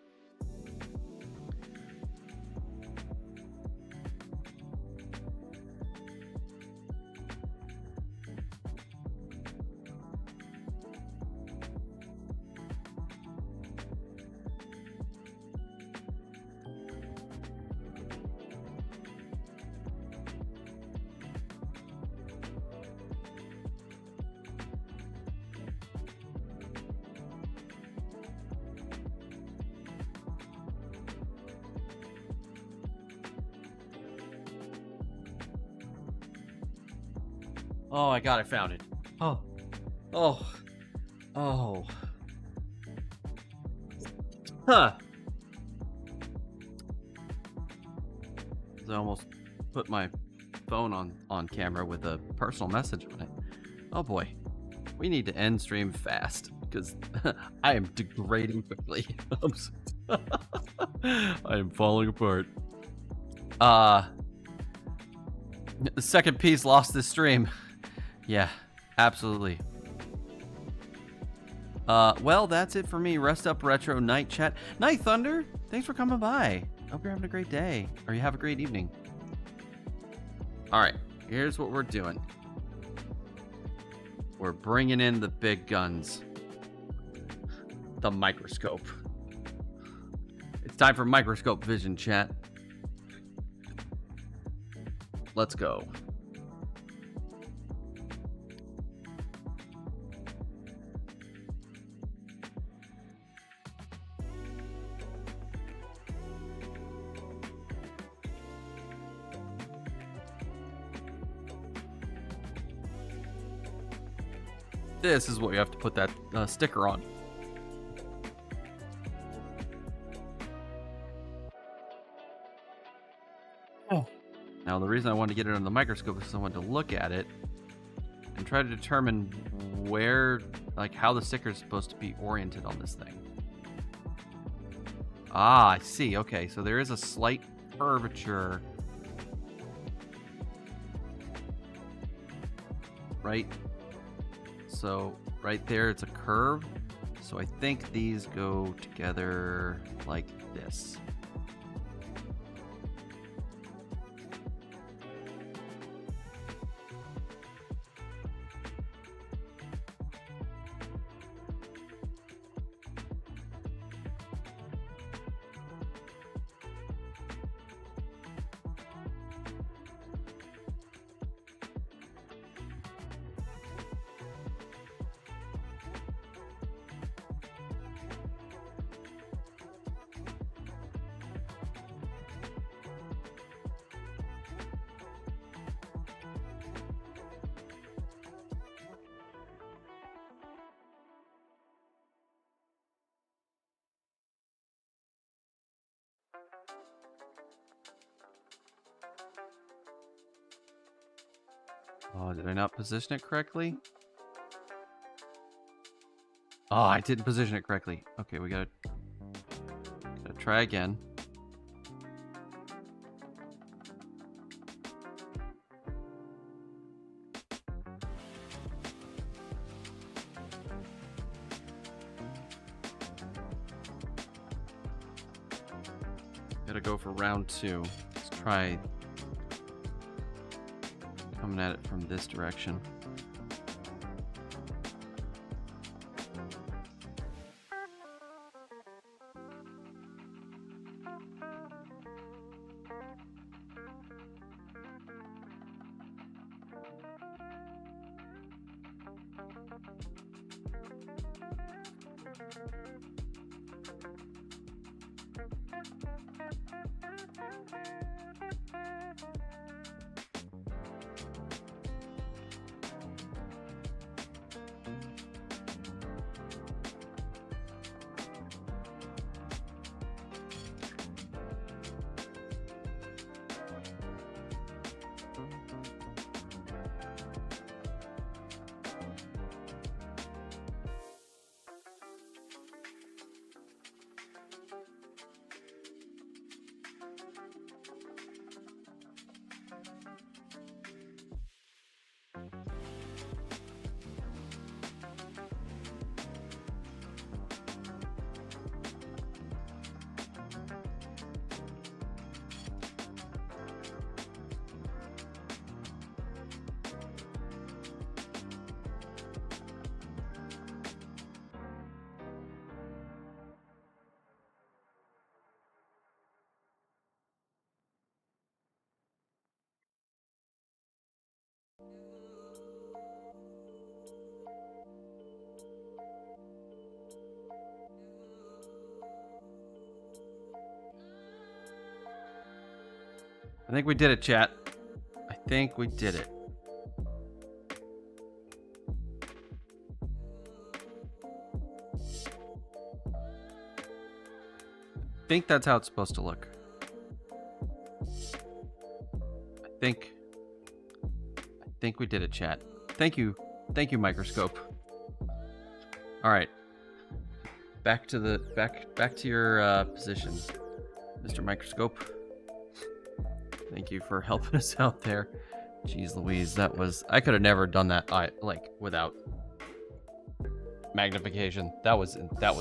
Oh my god, I found it. Oh. Huh. I almost put my phone on camera with a personal message on it. Oh boy. We need to end stream fast because I am degrading quickly. I am falling apart. The second piece lost this stream. Yeah, absolutely. Well, that's it for me. Rest up, Retro. Night chat. Night Thunder. Thanks for coming by. Hope you're having a great day, or you have a great evening. All right, here's what we're doing. We're bringing in the big guns. The microscope. It's time for microscope vision, chat. Let's go. This is what you have to put that sticker on. Oh. Now, the reason I wanted to get it on the microscope is because I wanted to look at it and try to determine where, like, how the sticker is supposed to be oriented on this thing. Ah, I see. Okay, so there is a slight curvature. Right? So right there, it's a curve. So I think these go together like this. Oh, did I not position it correctly? Oh, I didn't position it correctly. Okay, we gotta try again. Gotta go for round 2. Let's try coming at it from this direction. I think we did it, chat. I think we did it. I think that's how it's supposed to look. I think we did it, chat. Thank you, microscope. All right, back to the back to your position, Mr. Microscope. Thank you for helping us out there. Jeez Louise, that was, I could have never done that like without magnification. That was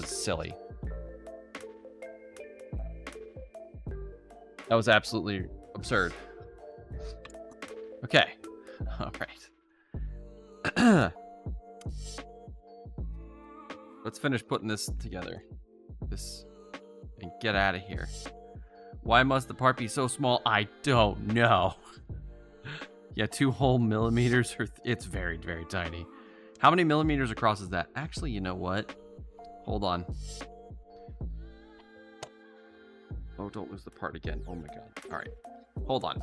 silly. That was absolutely absurd. Okay. All right. Let's finish putting this together. And get out of here. Why must the part be so small? I don't know. Yeah, 2 whole millimeters. It's very, very tiny. How many millimeters across is that? Actually, you know what? Hold on. Oh, don't lose the part again. Oh my god. All right. Hold on.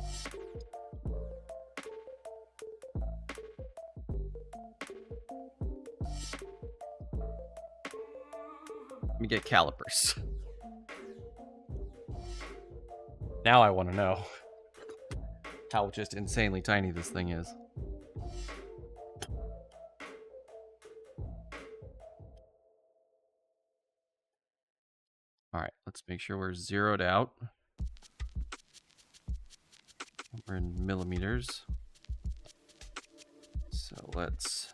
Let me get calipers. Now I want to know how just insanely tiny this thing is. All right, let's make sure we're zeroed out. We're in millimeters. So let's...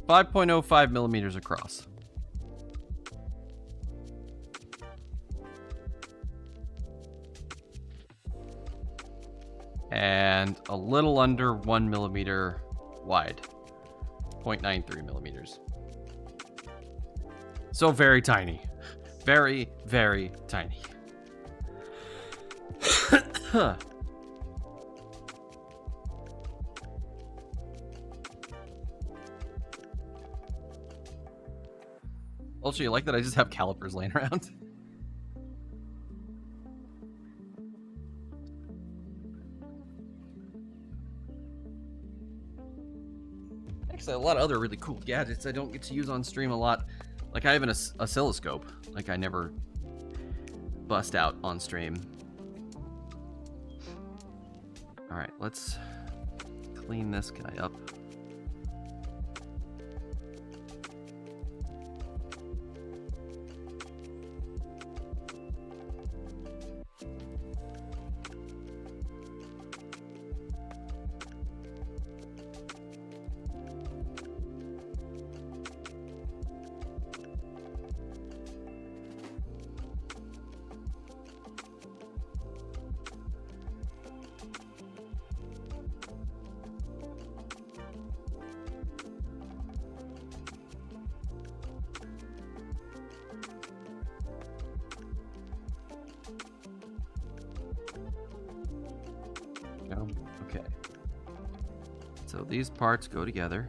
.05 millimeters across. And a little under 1 millimeter wide. 0.93 millimeters. So very tiny. Very, very tiny. Also, you like that I just have calipers laying around? Actually, a lot of other really cool gadgets I don't get to use on stream a lot. Like, I have an oscilloscope. Like, I never bust out on stream. Alright, let's clean this guy up. Okay. So these parts go together.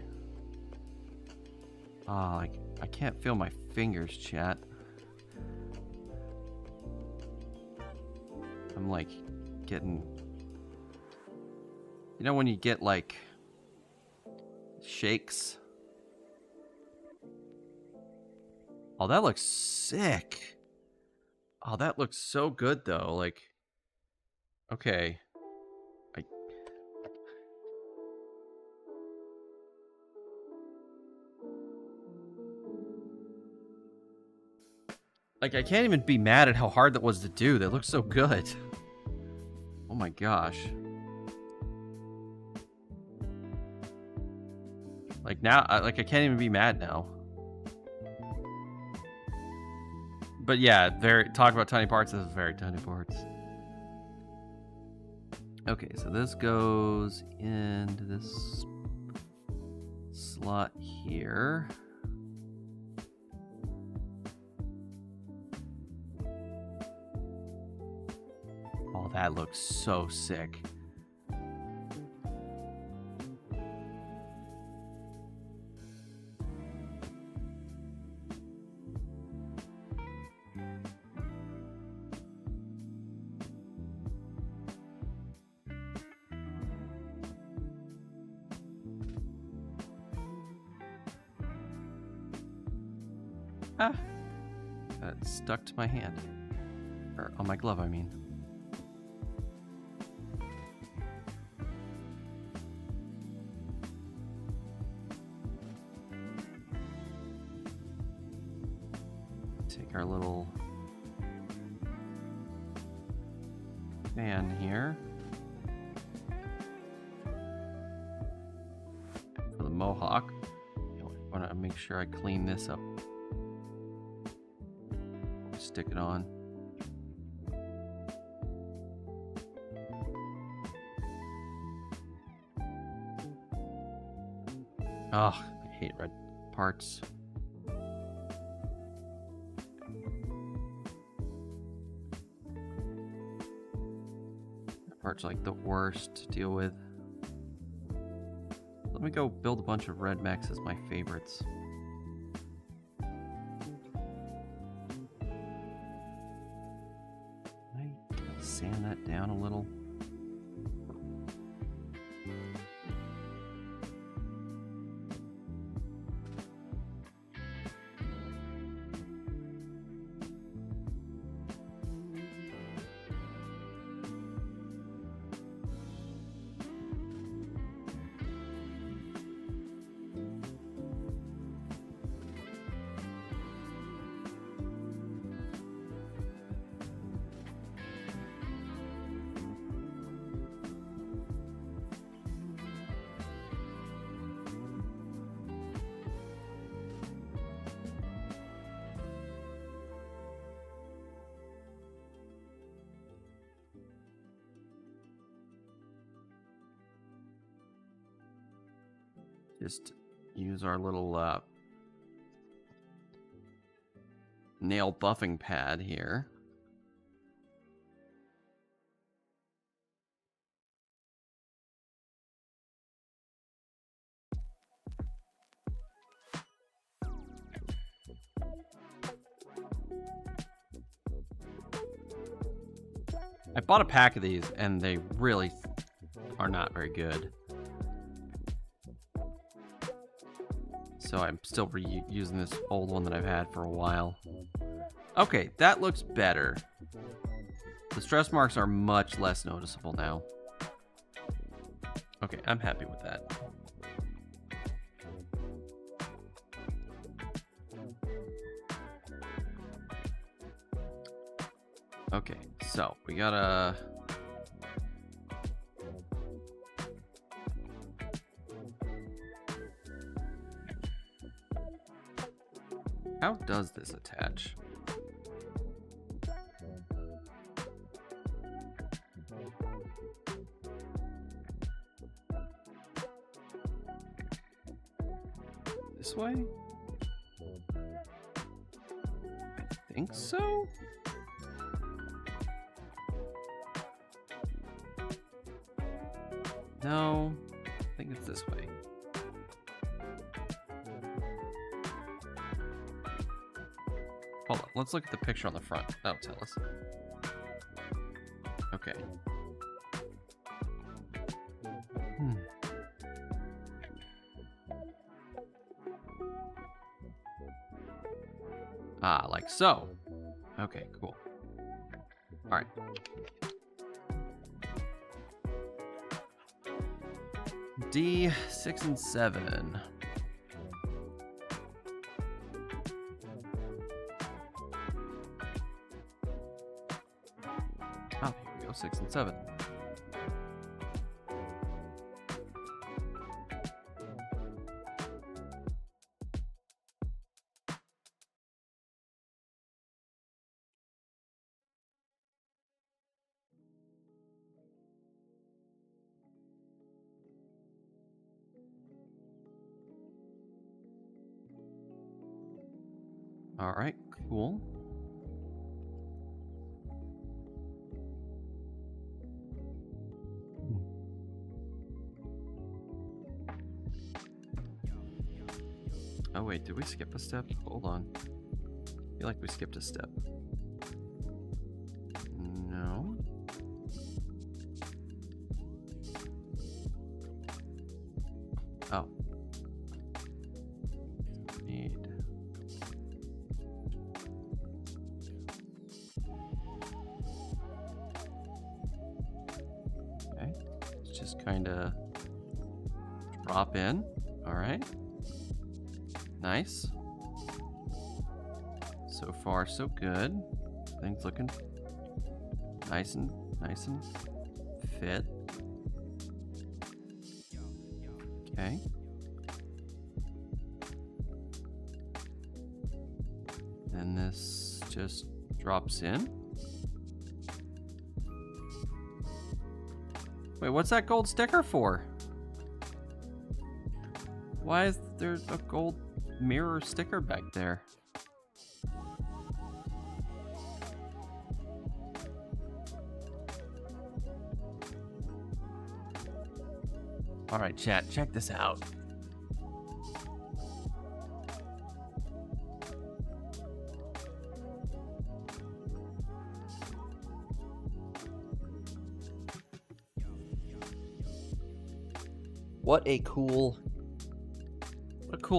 I can't feel my fingers, chat. I'm like getting... You know when you get like shakes? Oh, that looks sick. Oh, that looks so good though. Like, okay. Like, I can't even be mad at how hard that was to do. That looks so good. Oh my gosh. Like now, I can't even be mad now. But yeah, talk about tiny parts. This is very tiny parts. Okay, so this goes into this slot here. Oh, that looks so sick. Ah, that stuck to my hand. Or on my glove, I mean. our little fan here for the mohawk. I want to make sure I clean this up. Stick it on. Oh, I hate red parts. Red parts are like the worst to deal with. Let me go build a bunch of red mechs as my favorites. Can I sand that down a little? Just use our little nail buffing pad here. I bought a pack of these and they really are not very good. So I'm still reusing this old one that I've had for a while. Okay, that looks better. The stress marks are much less noticeable now. Okay, I'm happy with that. Okay, so we gotta... How does this attach? This way? I think so? No, I think it's this way. Hold on, let's look at the picture on the front. That'll tell us. Okay. Ah, like so. Okay, cool. All right. D, 6 and 7. Oh, here we go, 6 and 7. All right, cool. Oh wait, did we skip a step? Hold on. I feel like we skipped a step. No. Oh. Need. Okay. Let's just kind of drop in. All right. Nice. So far, so good. Things looking nice and fit. Okay. Then this just drops in. Wait, what's that gold sticker for? Why is there a gold mirror sticker back there? All right, chat, check this out. What a cool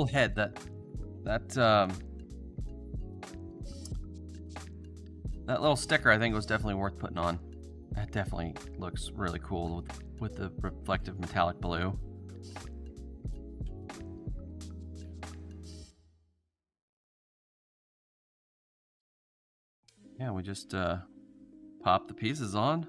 head that little sticker I think was definitely worth putting on. That definitely looks really cool with the reflective metallic blue. Yeah, we just pop the pieces on.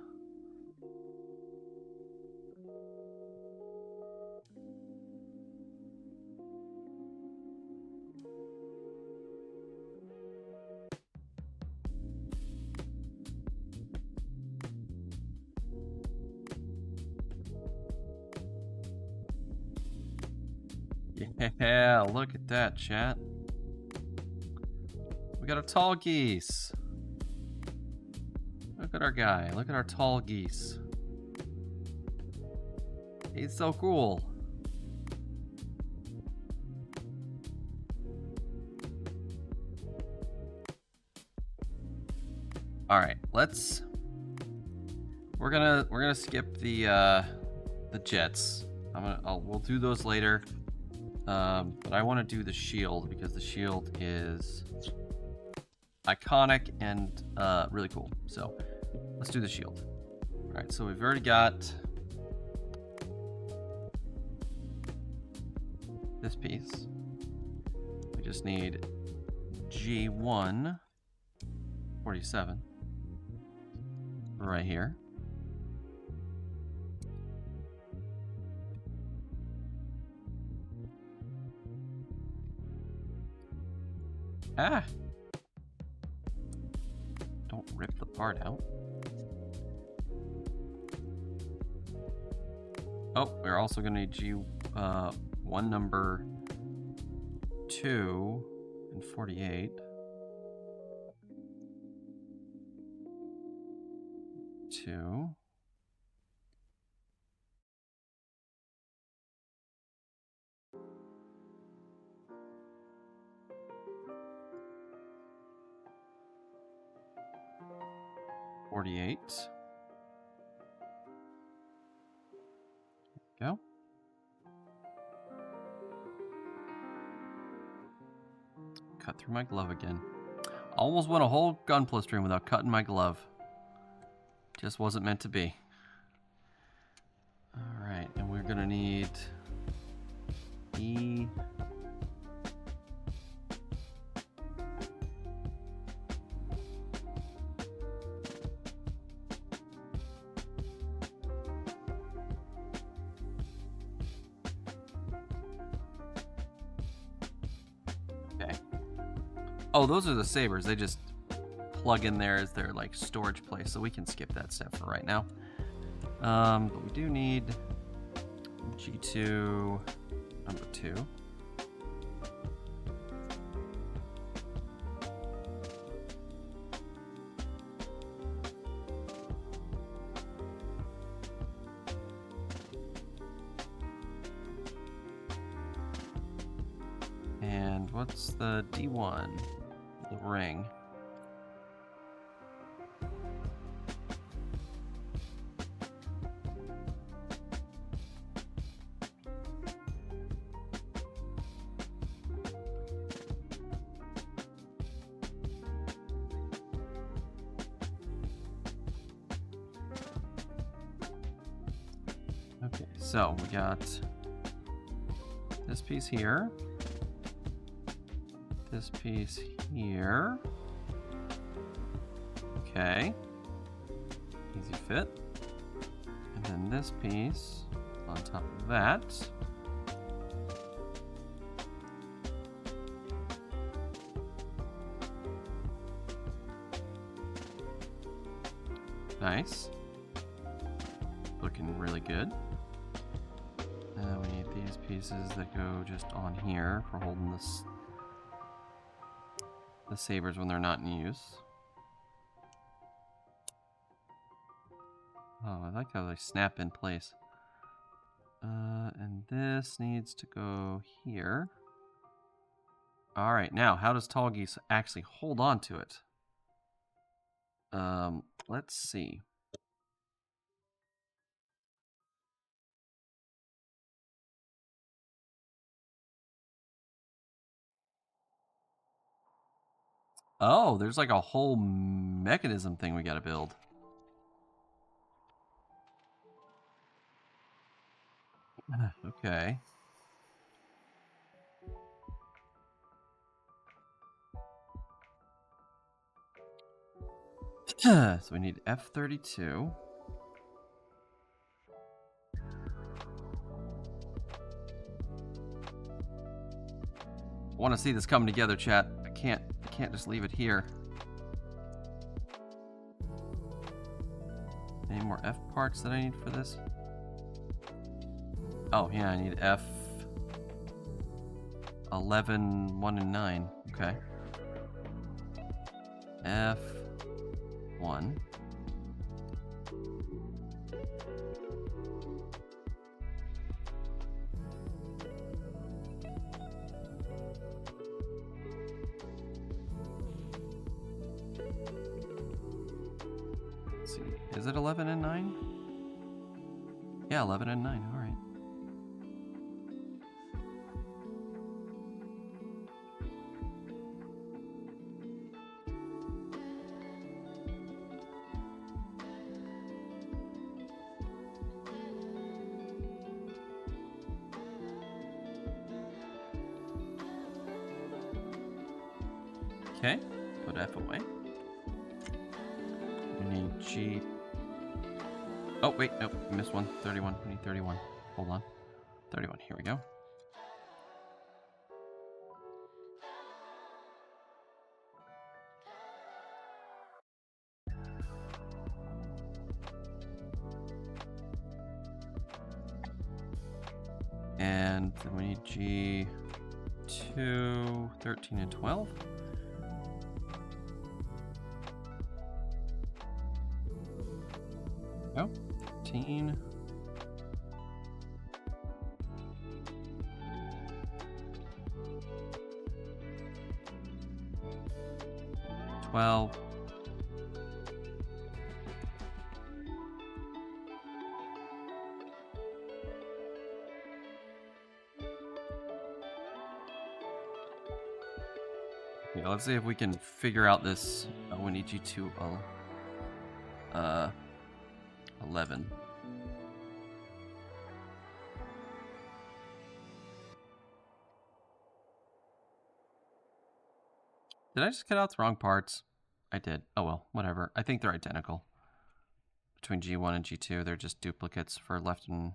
Yeah, look at that, chat. We got a Tallgeese. Look at our guy. Look at our Tallgeese. He's so cool. All right, we're gonna skip the jets. We'll do those later. But I want to do the shield because the shield is iconic and really cool. So let's do the shield. All right, so we've already got this piece. We just need G1 47 right here. Ah! Don't rip the part out. Oh, we're also going to need G1 number 2 and 48. 2. Go. Cut through my glove again. Almost went a whole gunpla stream without cutting my glove. Just wasn't meant to be. Alright, and we're gonna need E. Okay. Oh, those are the sabers. They just plug in there as their like storage place, so we can skip that step for right now. But we do need G2 number 2. And what's the D1? The ring. Okay, so we got this piece here, this piece here, Okay. Easy fit. And then this piece on top of that. Nice. Looking really good. We need these pieces that go just on here for holding this, the sabers when they're not in use. Oh, I like how they snap in place. And this needs to go here. All right, now how does Tallgeese actually hold on to it? Let's see. Oh, there's like a whole mechanism thing we gotta build. Okay. So we need F32. I want to see this come together, chat. I can't just leave it here. Any more F parts that I need for this? Oh yeah, I need F 11, 1, and 9. Okay. F 1. Let's see. Is it 11 and 9? Yeah, 11 and 9. All right. Okay, put F away. We need G. Oh, wait, nope, I missed one. 31. We need 31. Hold on. 31, here we go. And then we need G2, 13, and 12. Oh, 13. Yeah, let's see if we can figure out this. We need G2, 11. Did I just cut out the wrong parts? I did. Oh well, whatever. I think they're identical. Between G1 and G2, they're just duplicates for left and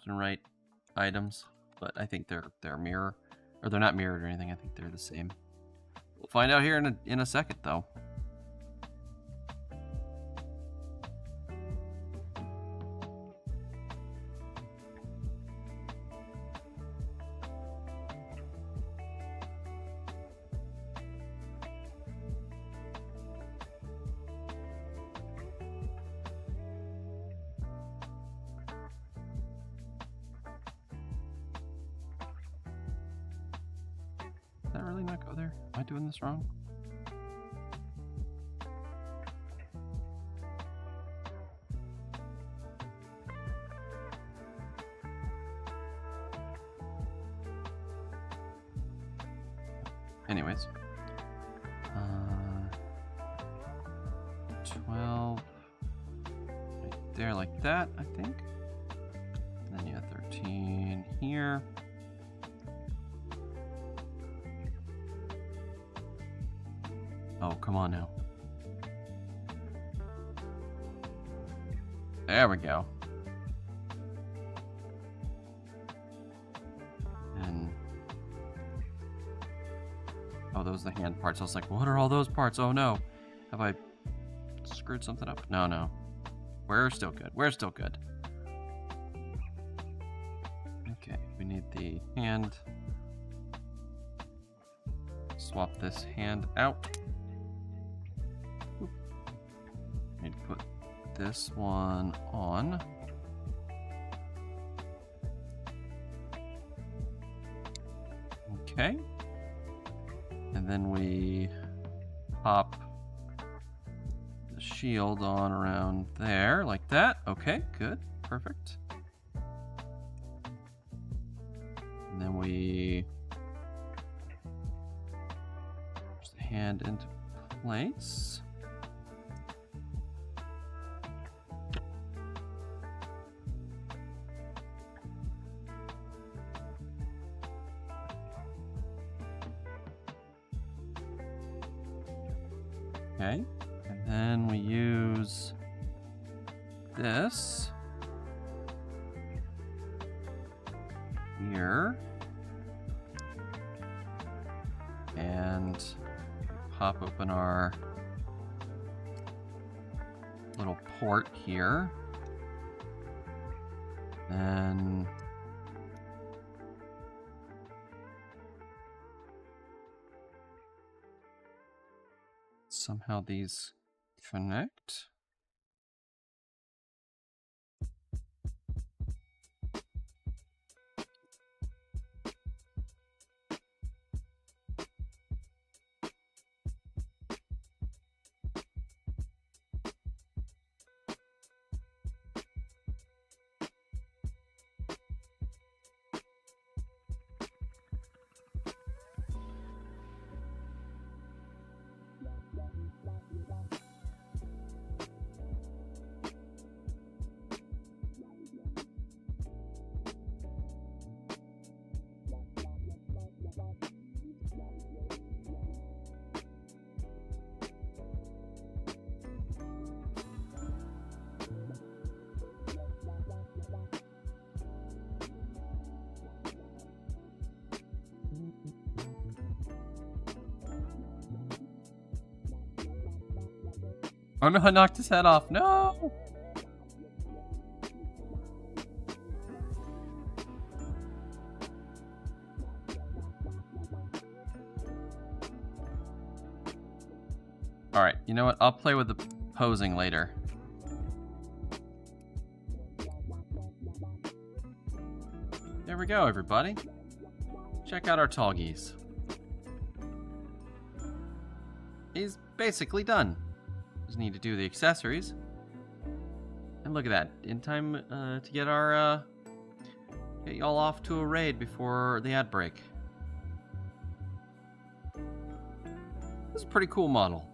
right items. But I think they're mirror, or they're not mirrored or anything. I think they're the same. We'll find out here in a second, though. Did that really not go there? Am I doing this wrong? Anyways. 12. Right there like that, I think. And then you have 13 here. Oh, come on now. There we go. And oh, those are the hand parts. I was like, what are all those parts? Oh no. Have I screwed something up? No, no. We're still good. We're still good. Okay, we need the hand. Swap this hand out. Oop. Need to put this one on. Okay. And then we pop the shield on around there, like that. Okay, good. Perfect. And then we push the hand into place. Okay, and then we use this here and pop open our little port here. Then somehow these connect. Oh no, I knocked his head off. No! Alright, you know what? I'll play with the posing later. There we go, everybody. Check out our Tallgeese. He's basically done. Just need to do the accessories. And look at that. In time to get our get y'all off to a raid before the ad break. This is a pretty cool model.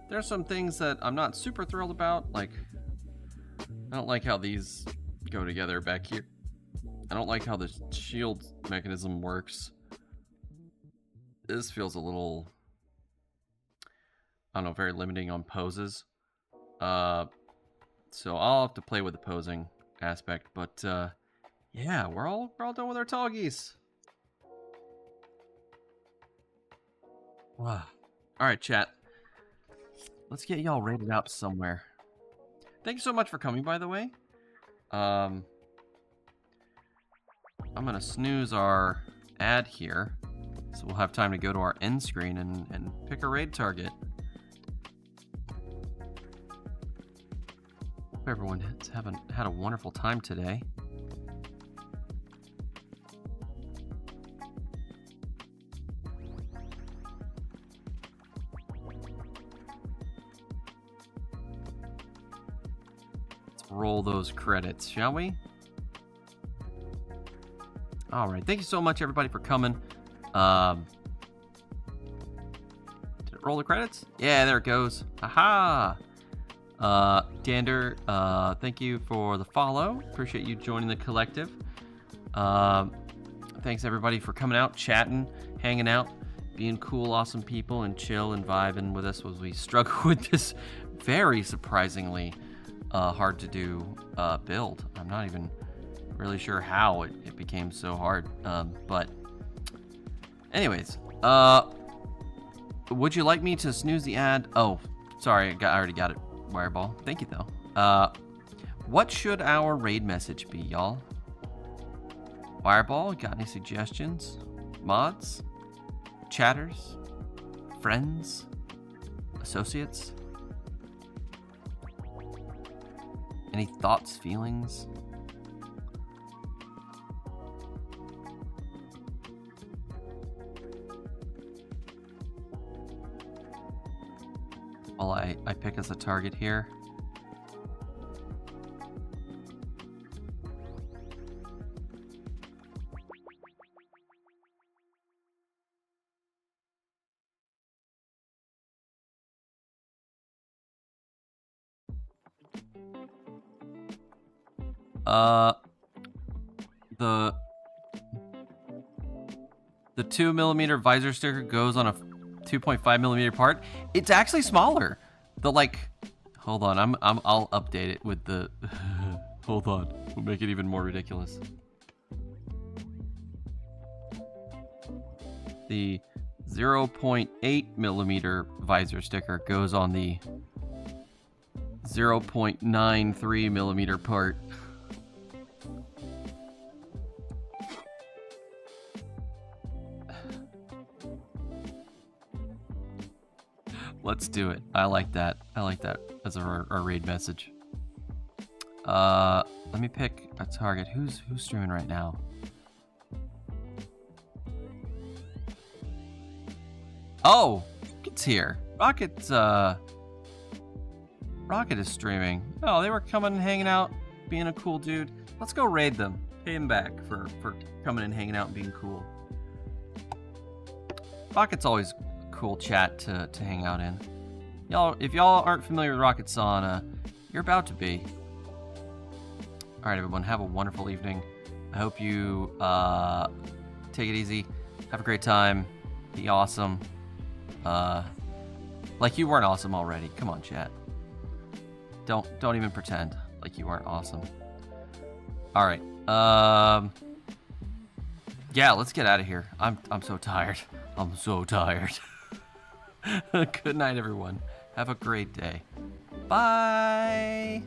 There's some things that I'm not super thrilled about, like I don't like how these go together back here. I don't like how the shield mechanism works. This feels a little, I don't know, very limiting on poses. So I'll have to play with the posing aspect, but yeah, we're all done with our Tallgeese. Wow. All right, chat. Let's get y'all rated out somewhere. Thank you so much for coming, by the way. I'm gonna snooze our ad here, so we'll have time to go to our end screen and pick a raid target. Hope everyone has had a wonderful time today. Let's roll those credits, shall we? All right, thank you so much, everybody, for coming. Did it roll the credits? Yeah, there it goes. Aha! Dander, thank you for the follow. Appreciate you joining the collective. Thanks, everybody, for coming out, chatting, hanging out. being cool, awesome people and chill and vibing with us as we struggle with this very surprisingly hard to do build. I'm not even really sure how it became so hard. But anyways, would you like me to snooze the ad? Oh, sorry, I already got it, Wireball. Thank you, though. What should our raid message be, y'all? Wireball, got any suggestions? Mods? Chatters? Friends? Associates? Any thoughts, feelings? While I pick as a target here. The 2mm visor sticker goes on a 2.5mm part. It's actually smaller. Hold on, I'll update it with the hold on. We'll make it even more ridiculous. The 0.8mm visor sticker goes on the 0.93mm part. Let's do it. I like that. I like that as our raid message. Let me pick a target. Who's streaming right now? Oh, Rocket's here. Rocket is streaming. Oh, they were coming and hanging out, being a cool dude. Let's go raid them. Pay him back for coming and hanging out and being cool. Rocket's always cool chat to hang out in. If y'all aren't familiar with Rocket Sauna, you're about to be. Alright everyone, have a wonderful evening. I hope you take it easy. Have a great time. Be awesome. Like you weren't awesome already. Come on, chat. Don't even pretend like you aren't awesome. Alright. Yeah, let's get out of here. I'm so tired. I'm so tired. Good night, everyone. Have a great day. Bye.